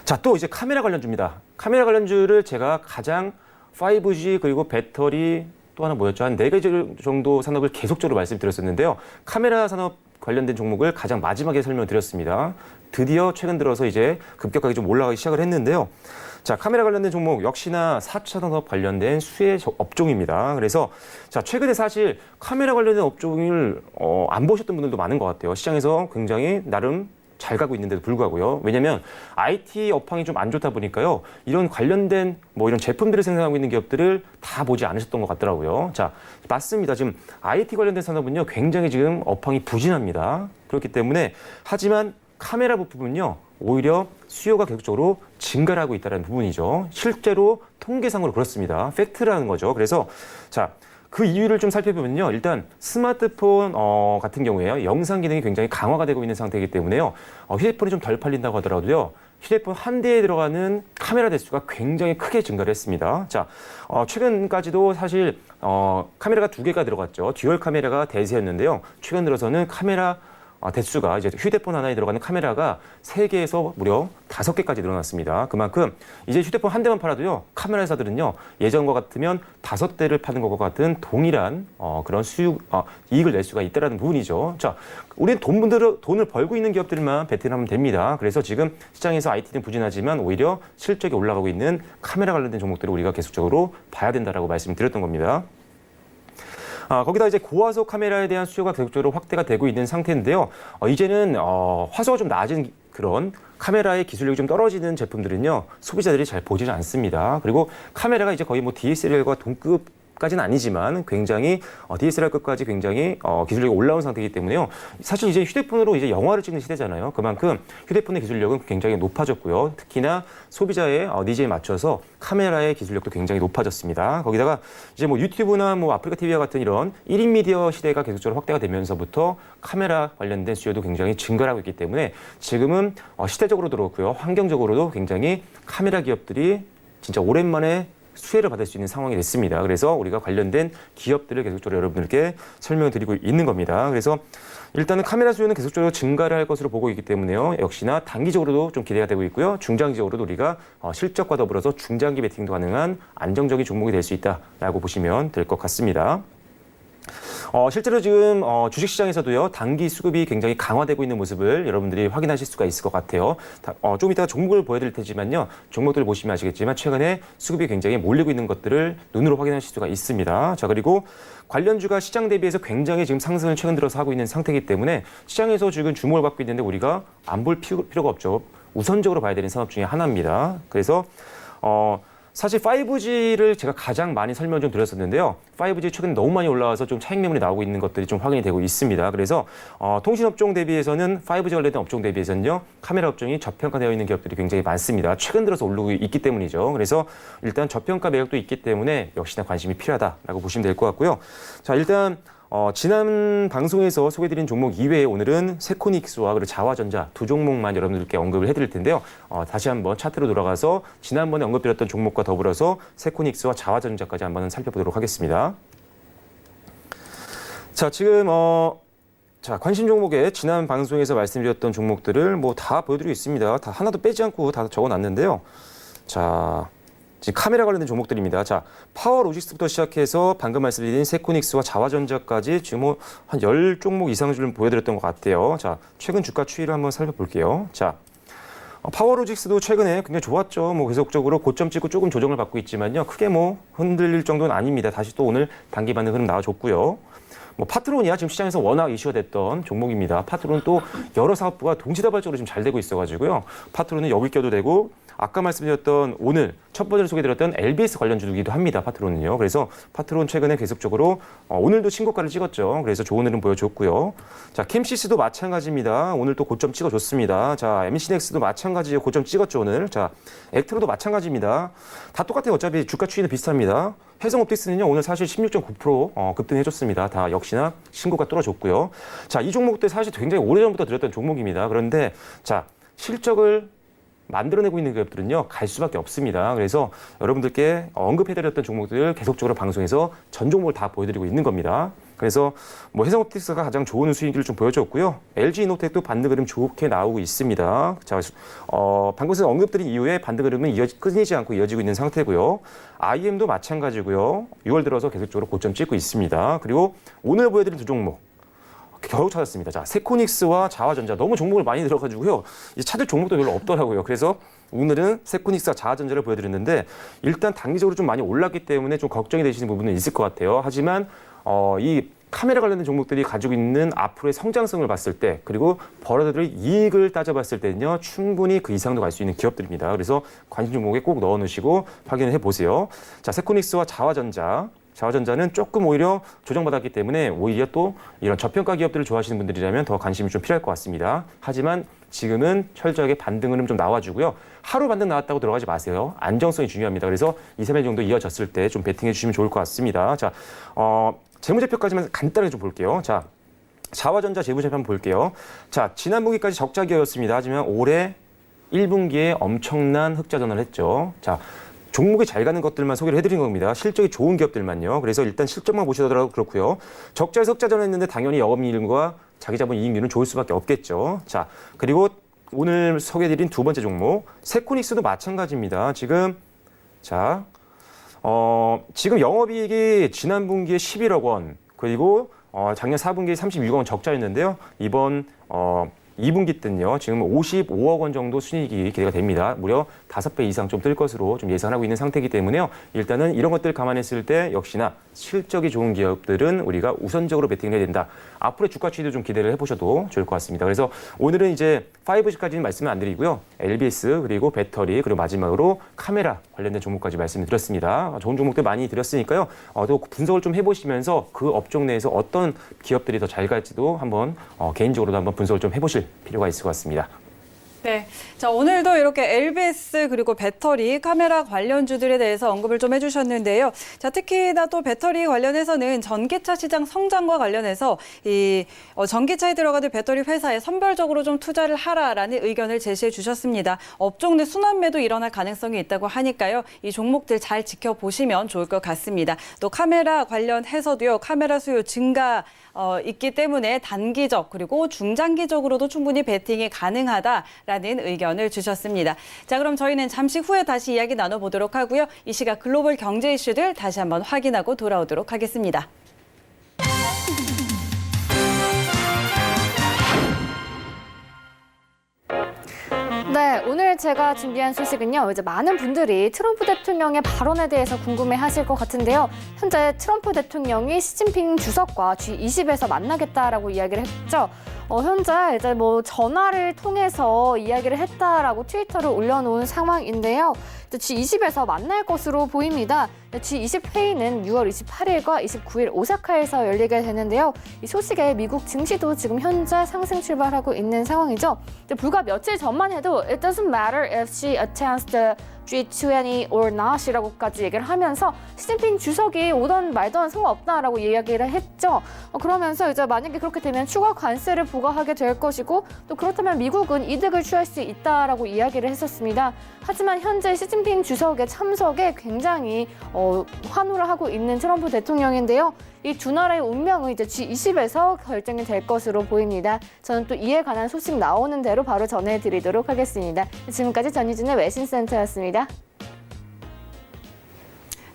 자, 또 이제 카메라 관련주입니다. 카메라 관련주를 제가 가장 5G 그리고 배터리 또 하나 뭐였죠? 한 4개 정도 산업을 계속적으로 말씀드렸었는데요. 카메라 산업 관련된 종목을 가장 마지막에 설명드렸습니다. 드디어 최근 들어서 이제 급격하게 좀 올라가기 시작을 했는데요. 자, 카메라 관련된 종목 역시나 4차 산업 관련된 수혜 업종입니다. 그래서 자, 최근에 사실 카메라 관련된 업종을 안 보셨던 분들도 많은 것 같아요. 시장에서 굉장히 나름 잘 가고 있는데도 불구하고요. 왜냐하면 IT 업황이 좀 안 좋다 보니까요. 이런 관련된 뭐 이런 제품들을 생산하고 있는 기업들을 다 보지 않으셨던 것 같더라고요. 자, 맞습니다. 지금 IT 관련된 산업은요. 굉장히 지금 업황이 부진합니다. 그렇기 때문에 하지만 카메라 부품은요. 오히려 수요가 계속적으로 증가를 하고 있다는 부분이죠. 실제로 통계상으로 그렇습니다. 팩트라는 거죠. 그래서 자, 그 이유를 좀 살펴보면요. 일단 스마트폰 같은 경우에요. 영상 기능이 굉장히 강화가 되고 있는 상태이기 때문에요. 휴대폰이 좀 덜 팔린다고 하더라도요. 휴대폰 한 대에 들어가는 카메라 대수가 굉장히 크게 증가를 했습니다. 자, 최근까지도 사실 카메라가 2개가 들어갔죠. 듀얼 카메라가 대세였는데요. 최근 들어서는 카메라 대수가 이제 휴대폰 하나에 들어가는 카메라가 3개에서 무려 5개까지 늘어났습니다. 그만큼 이제 휴대폰 한 대만 팔아도요, 카메라 회사들은요, 예전과 같으면 5대를 파는 것과 같은 동일한 그런 이익을 낼 수가 있다는 부분이죠. 자, 우리는 돈을 벌고 있는 기업들만 베팅하면 됩니다. 그래서 지금 시장에서 IT는 부진하지만 오히려 실적이 올라가고 있는 카메라 관련된 종목들을 우리가 계속적으로 봐야 된다라고 말씀드렸던 겁니다. 거기다 이제 고화소 카메라에 대한 수요가 계속적으로 확대가 되고 있는 상태인데요. 이제는 화소가 좀 낮은 그런 카메라의 기술력이 좀 떨어지는 제품들은요, 소비자들이 잘 보지는 않습니다. 그리고 카메라가 이제 거의 뭐 DSLR과 동급까지는 아니지만 굉장히 DSLR급까지 굉장히 기술력이 올라온 상태이기 때문에요. 사실 이제 휴대폰으로 이제 영화를 찍는 시대잖아요. 그만큼 휴대폰의 기술력은 굉장히 높아졌고요. 특히나 소비자의 니즈에 맞춰서 카메라의 기술력도 굉장히 높아졌습니다. 거기다가 이제 뭐 유튜브나 뭐 아프리카 TV와 같은 이런 1인 미디어 시대가 계속적으로 확대가 되면서부터 카메라 관련된 수요도 굉장히 증가를 하고 있기 때문에 지금은 시대적으로도 그렇고요. 환경적으로도 굉장히 카메라 기업들이 진짜 오랜만에 수혜를 받을 수 있는 상황이 됐습니다. 그래서 우리가 관련된 기업들을 계속적으로 여러분들께 설명을 드리고 있는 겁니다. 그래서 일단은 카메라 수요는 계속적으로 증가를 할 것으로 보고 있기 때문에요. 역시나 단기적으로도 좀 기대가 되고 있고요. 중장기적으로도 우리가 실적과 더불어서 중장기 베팅도 가능한 안정적인 종목이 될 수 있다라고 보시면 될 것 같습니다. 실제로 지금 주식시장에서도요, 단기 수급이 굉장히 강화되고 있는 모습을 여러분들이 확인하실 수가 있을 것 같아요. 좀 이따가 종목을 보여드릴 테지만요, 종목들을 보시면 아시겠지만 최근에 수급이 굉장히 몰리고 있는 것들을 눈으로 확인하실 수가 있습니다. 자, 그리고 관련주가 시장 대비해서 굉장히 지금 상승을 최근 들어서 하고 있는 상태이기 때문에 시장에서 지금 주목을 받고 있는데 우리가 안 볼 필요가 없죠. 우선적으로 봐야 되는 산업 중에 하나입니다. 그래서 사실 5G를 제가 가장 많이 설명 좀 드렸었는데요. 5G 최근 너무 많이 올라와서 좀 차익 매물이 나오고 있는 것들이 좀 확인이 되고 있습니다. 그래서 통신업종 대비해서는 5G 관련된 업종 대비해서는요, 카메라 업종이 저평가되어 있는 기업들이 굉장히 많습니다. 최근 들어서 오르고 있기 때문이죠. 그래서 일단 저평가 매력도 있기 때문에 역시나 관심이 필요하다라고 보시면 될 것 같고요. 자, 일단 지난 방송에서 소개드린 종목 이외에 오늘은 세코닉스와 그리고 자화전자 두 종목만 여러분들께 언급을 해드릴 텐데요. 다시 한번 차트로 돌아가서 지난번에 언급드렸던 종목과 더불어서 세코닉스와 자화전자까지 한번 살펴보도록 하겠습니다. 자, 지금 관심 종목에 지난 방송에서 말씀드렸던 종목들을 뭐 다 보여드리고 있습니다. 다 하나도 빼지 않고 다 적어놨는데요. 자, 지금 카메라 관련된 종목들입니다. 자, 파워로직스부터 시작해서 방금 말씀드린 세코닉스와 자화전자까지 지금 뭐 한 10종목 이상 좀 보여드렸던 것 같아요. 자, 최근 주가 추이를 한번 살펴볼게요. 자, 파워로직스도 최근에 굉장히 좋았죠. 뭐 계속적으로 고점 찍고 조금 조정을 받고 있지만요. 크게 뭐 흔들릴 정도는 아닙니다. 다시 또 오늘 단기 반등 흐름 나와줬고요. 뭐 파트론이야 지금 시장에서 워낙 이슈가 됐던 종목입니다. 파트론은 또 여러 사업부가 동시다발적으로 지금 잘 되고 있어가지고요. 파트론은 여기 껴도 되고 아까 말씀드렸던 오늘 첫 번째로 소개드렸던 LBS 관련주이기도 합니다. 파트론은요. 그래서 파트론 최근에 계속적으로 오늘도 신고가를 찍었죠. 그래서 좋은 흐름 보여줬고요. 자, 캠시스도 마찬가지입니다. 오늘 또 고점 찍어줬습니다. 자, MC넥스도 마찬가지예요. 고점 찍었죠 오늘. 자, 액트로도 마찬가지입니다. 다 똑같아요. 어차피 주가 추이는 비슷합니다. 해성옵틱스는요 오늘 사실 16.9% 급등해줬습니다. 다 역시나 신고가 뚫어줬고요. 자, 이 종목들 사실 굉장히 오래전부터 드렸던 종목입니다. 그런데 자, 실적을 만들어내고 있는 기업들은요, 갈 수밖에 없습니다. 그래서 여러분들께 언급해드렸던 종목들 계속적으로 방송에서 전 종목을 다 보여드리고 있는 겁니다. 그래서 뭐 해상옵틱스가 가장 좋은 수익률을 좀 보여줬고요. LG이노텍도 반등 흐름 좋게 나오고 있습니다. 자, 방금서 언급드린 이후에 반등 흐름은 끊이지 않고 이어지고 있는 상태고요. IM도 마찬가지고요. 6월 들어서 계속적으로 고점 찍고 있습니다. 그리고 오늘 보여드린 두 종목 겨우 찾았습니다. 자, 세코닉스와 자화전자 너무 종목을 많이 들어가지고요. 이제 찾을 종목도 별로 없더라고요. 그래서 오늘은 세코닉스와 자화전자를 보여드렸는데 일단 단기적으로 좀 많이 올랐기 때문에 좀 걱정이 되시는 부분은 있을 것 같아요. 하지만 이 카메라 관련된 종목들이 가지고 있는 앞으로의 성장성을 봤을 때 그리고 벌어들일 이익을 따져봤을 때는요. 충분히 그 이상도 갈 수 있는 기업들입니다. 그래서 관심 종목에 꼭 넣어놓으시고 확인을 해보세요. 자, 세코닉스와 자화전자는 조금 오히려 조정받았기 때문에 오히려 또 이런 저평가 기업들을 좋아하시는 분들이라면 더 관심이 좀 필요할 것 같습니다. 하지만 지금은 철저하게 반등 흐름 좀 나와주고요. 하루 반등 나왔다고 들어가지 마세요. 안정성이 중요합니다. 그래서 2, 3일 정도 이어졌을 때 좀 베팅해 주시면 좋을 것 같습니다. 자, 재무제표까지만 간단하게 좀 볼게요. 자, 자화전자 재무제표 한번 볼게요. 자, 지난 분기까지 적자 기업이었습니다. 하지만 올해 1분기에 엄청난 흑자 전환을 했죠. 자, 종목이 잘 가는 것들만 소개를 해드린 겁니다. 실적이 좋은 기업들만요. 그래서 일단 실적만 보시더라도 그렇고요. 적자에서 흑자 전환했는데 당연히 영업이익률과 자기자본 이익률은 좋을 수밖에 없겠죠. 자, 그리고 오늘 소개해드린 두 번째 종목 세코닉스도 마찬가지입니다. 지금 영업이익이 지난 분기에 11억 원 그리고 작년 4분기에 36억 원 적자였는데요. 이번 2분기 때는요. 지금 55억 원 정도 순이익이 기대가 됩니다. 무려 5배 이상 좀 뜰 것으로 좀 예상하고 있는 상태이기 때문에요. 일단은 이런 것들 감안했을 때 역시나 실적이 좋은 기업들은 우리가 우선적으로 베팅을 해야 된다. 앞으로의 주가 추이도 좀 기대를 해보셔도 좋을 것 같습니다. 그래서 오늘은 이제 5G까지는 말씀을 안 드리고요. LBS 그리고 배터리 그리고 마지막으로 카메라 관련된 종목까지 말씀을 드렸습니다. 좋은 종목들 많이 드렸으니까요. 또 분석을 좀 해보시면서 그 업종 내에서 어떤 기업들이 더 잘 갈지도 한번 개인적으로도 한번 분석을 좀 해보실 필요가 있을 것 같습니다. 네. 자, 오늘도 이렇게 LBS 그리고 배터리, 카메라 관련주들에 대해서 언급을 좀 해주셨는데요. 자, 특히나 또 배터리 관련해서는 전기차 시장 성장과 관련해서 전기차에 들어가는 배터리 회사에 선별적으로 좀 투자를 하라라는 의견을 제시해 주셨습니다. 업종 내 순환매도 일어날 가능성이 있다고 하니까요. 이 종목들 잘 지켜보시면 좋을 것 같습니다. 또 카메라 관련해서도요. 카메라 수요 증가 있기 때문에 단기적 그리고 중장기적으로도 충분히 베팅이 가능하다라는 의견을 주셨습니다. 자, 그럼 저희는 잠시 후에 다시 이야기 나눠보도록 하고요. 이 시각 글로벌 경제 이슈들 다시 한번 확인하고 돌아오도록 하겠습니다. 네, 오늘 제가 준비한 소식은요. 이제 많은 분들이 트럼프 대통령의 발언에 대해서 궁금해하실 것 같은데요. 현재 트럼프 대통령이 시진핑 주석과 G20에서 만나겠다라고 이야기를 했죠. 현재 이제 뭐 전화를 통해서 이야기를 했다라고 트위터를 올려놓은 상황인데요. G20에서 만날 것으로 보입니다. G20 회의는 6월 28일과 29일 오사카에서 열리게 되는데요. 이 소식에 미국 증시도 지금 현재 상승 출발하고 있는 상황이죠. 불과 며칠 전만 해도 It doesn't matter if she attends the G20 or not이라고까지 얘기를 하면서 시진핑 주석이 오던 말던 상관없다라고 이야기를 했죠. 그러면서 이제 만약에 그렇게 되면 추가 관세를 부과하게 될 것이고 또 그렇다면 미국은 이득을 취할 수 있다라고 이야기를 했었습니다. 하지만 현재 시진핑 주석의 참석에 굉장히 환호를 하고 있는 트럼프 대통령인데요. 이 두 나라의 운명은 이제 G20에서 결정이 될 것으로 보입니다. 저는 또 이에 관한 소식 나오는 대로 바로 전해드리도록 하겠습니다. 지금까지 전희진의 외신센터였습니다.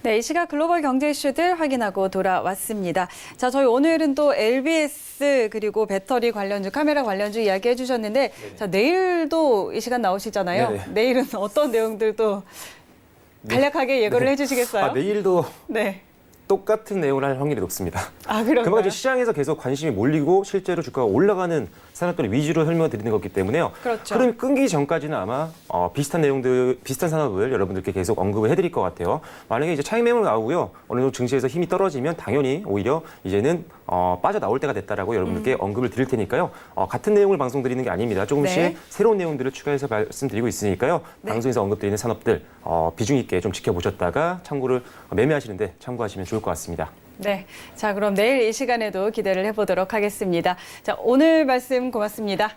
네, 이 시각 글로벌 경제 이슈들 확인하고 돌아왔습니다. 자, 저희 오늘은 또 LBS 그리고 배터리 관련주, 카메라 관련주 이야기해 주셨는데 자, 내일도 이 시간 나오시잖아요. 네네. 내일은 어떤 내용들도 간략하게 예고를 해주시겠어요? 내일도 네. 똑같은 내용을 할 확률이 높습니다. 그런가요? 그만큼 시장에서 계속 관심이 몰리고 실제로 주가가 올라가는 산업들 위주로 설명을 드리는 거기 때문에요. 그렇죠. 흐름 끊기 전까지는 아마 비슷한 내용들, 비슷한 산업을 여러분들께 계속 언급을 해드릴 것 같아요. 만약에 이제 차익 매물 나오고요. 어느 정도 증시에서 힘이 떨어지면 당연히 오히려 이제는 빠져나올 때가 됐다라고 여러분들께 언급을 드릴 테니까요. 같은 내용을 방송드리는 게 아닙니다. 조금씩 네. 새로운 내용들을 추가해서 말씀드리고 있으니까요. 네. 방송에서 언급드리는 산업들 비중 있게 좀 지켜보셨다가 참고를 매매하시는데 참고하시면 좋을 것 같습니다. 네. 자, 그럼 내일 이 시간에도 기대를 해보도록 하겠습니다. 자, 오늘 말씀 고맙습니다.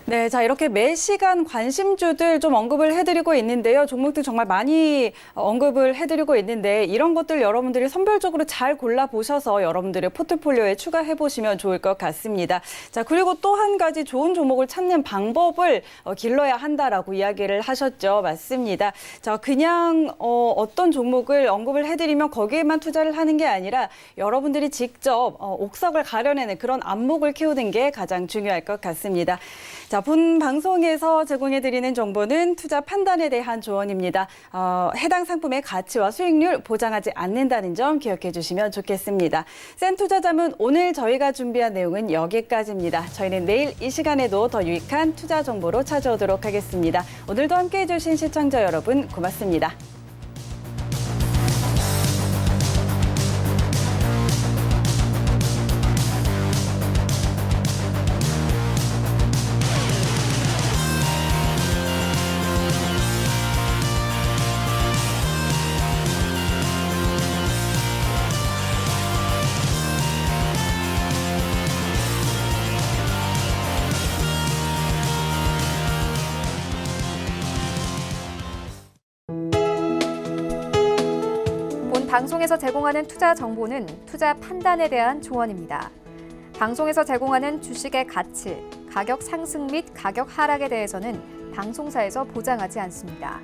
네, 자 이렇게 매 시간 관심주들 좀 언급을 해드리고 있는데요. 종목들 정말 많이 언급을 해드리고 있는데 이런 것들 여러분들이 선별적으로 잘 골라보셔서 여러분들의 포트폴리오에 추가해보시면 좋을 것 같습니다. 자, 그리고 또 한 가지 좋은 종목을 찾는 방법을 길러야 한다라고 이야기를 하셨죠. 맞습니다. 자, 그냥 어떤 종목을 언급을 해드리면 거기에만 투자를 하는 게 아니라 여러분들이 직접 옥석을 가려내는 그런 안목을 키우는 게 가장 중요할 것 같습니다. 자, 본 방송에서 제공해드리는 정보는 투자 판단에 대한 조언입니다. 해당 상품의 가치와 수익률 보장하지 않는다는 점 기억해 주시면 좋겠습니다. 센투자자문 오늘 저희가 준비한 내용은 여기까지입니다. 저희는 내일 이 시간에도 더 유익한 투자 정보로 찾아오도록 하겠습니다. 오늘도 함께해 주신 시청자 여러분 고맙습니다. 본 방송에서 제공하는 투자 정보는 투자 판단에 대한 조언입니다. 방송에서 제공하는 주식의 가치, 가격 상승 및 가격 하락에 대해서는 방송사에서 보장하지 않습니다.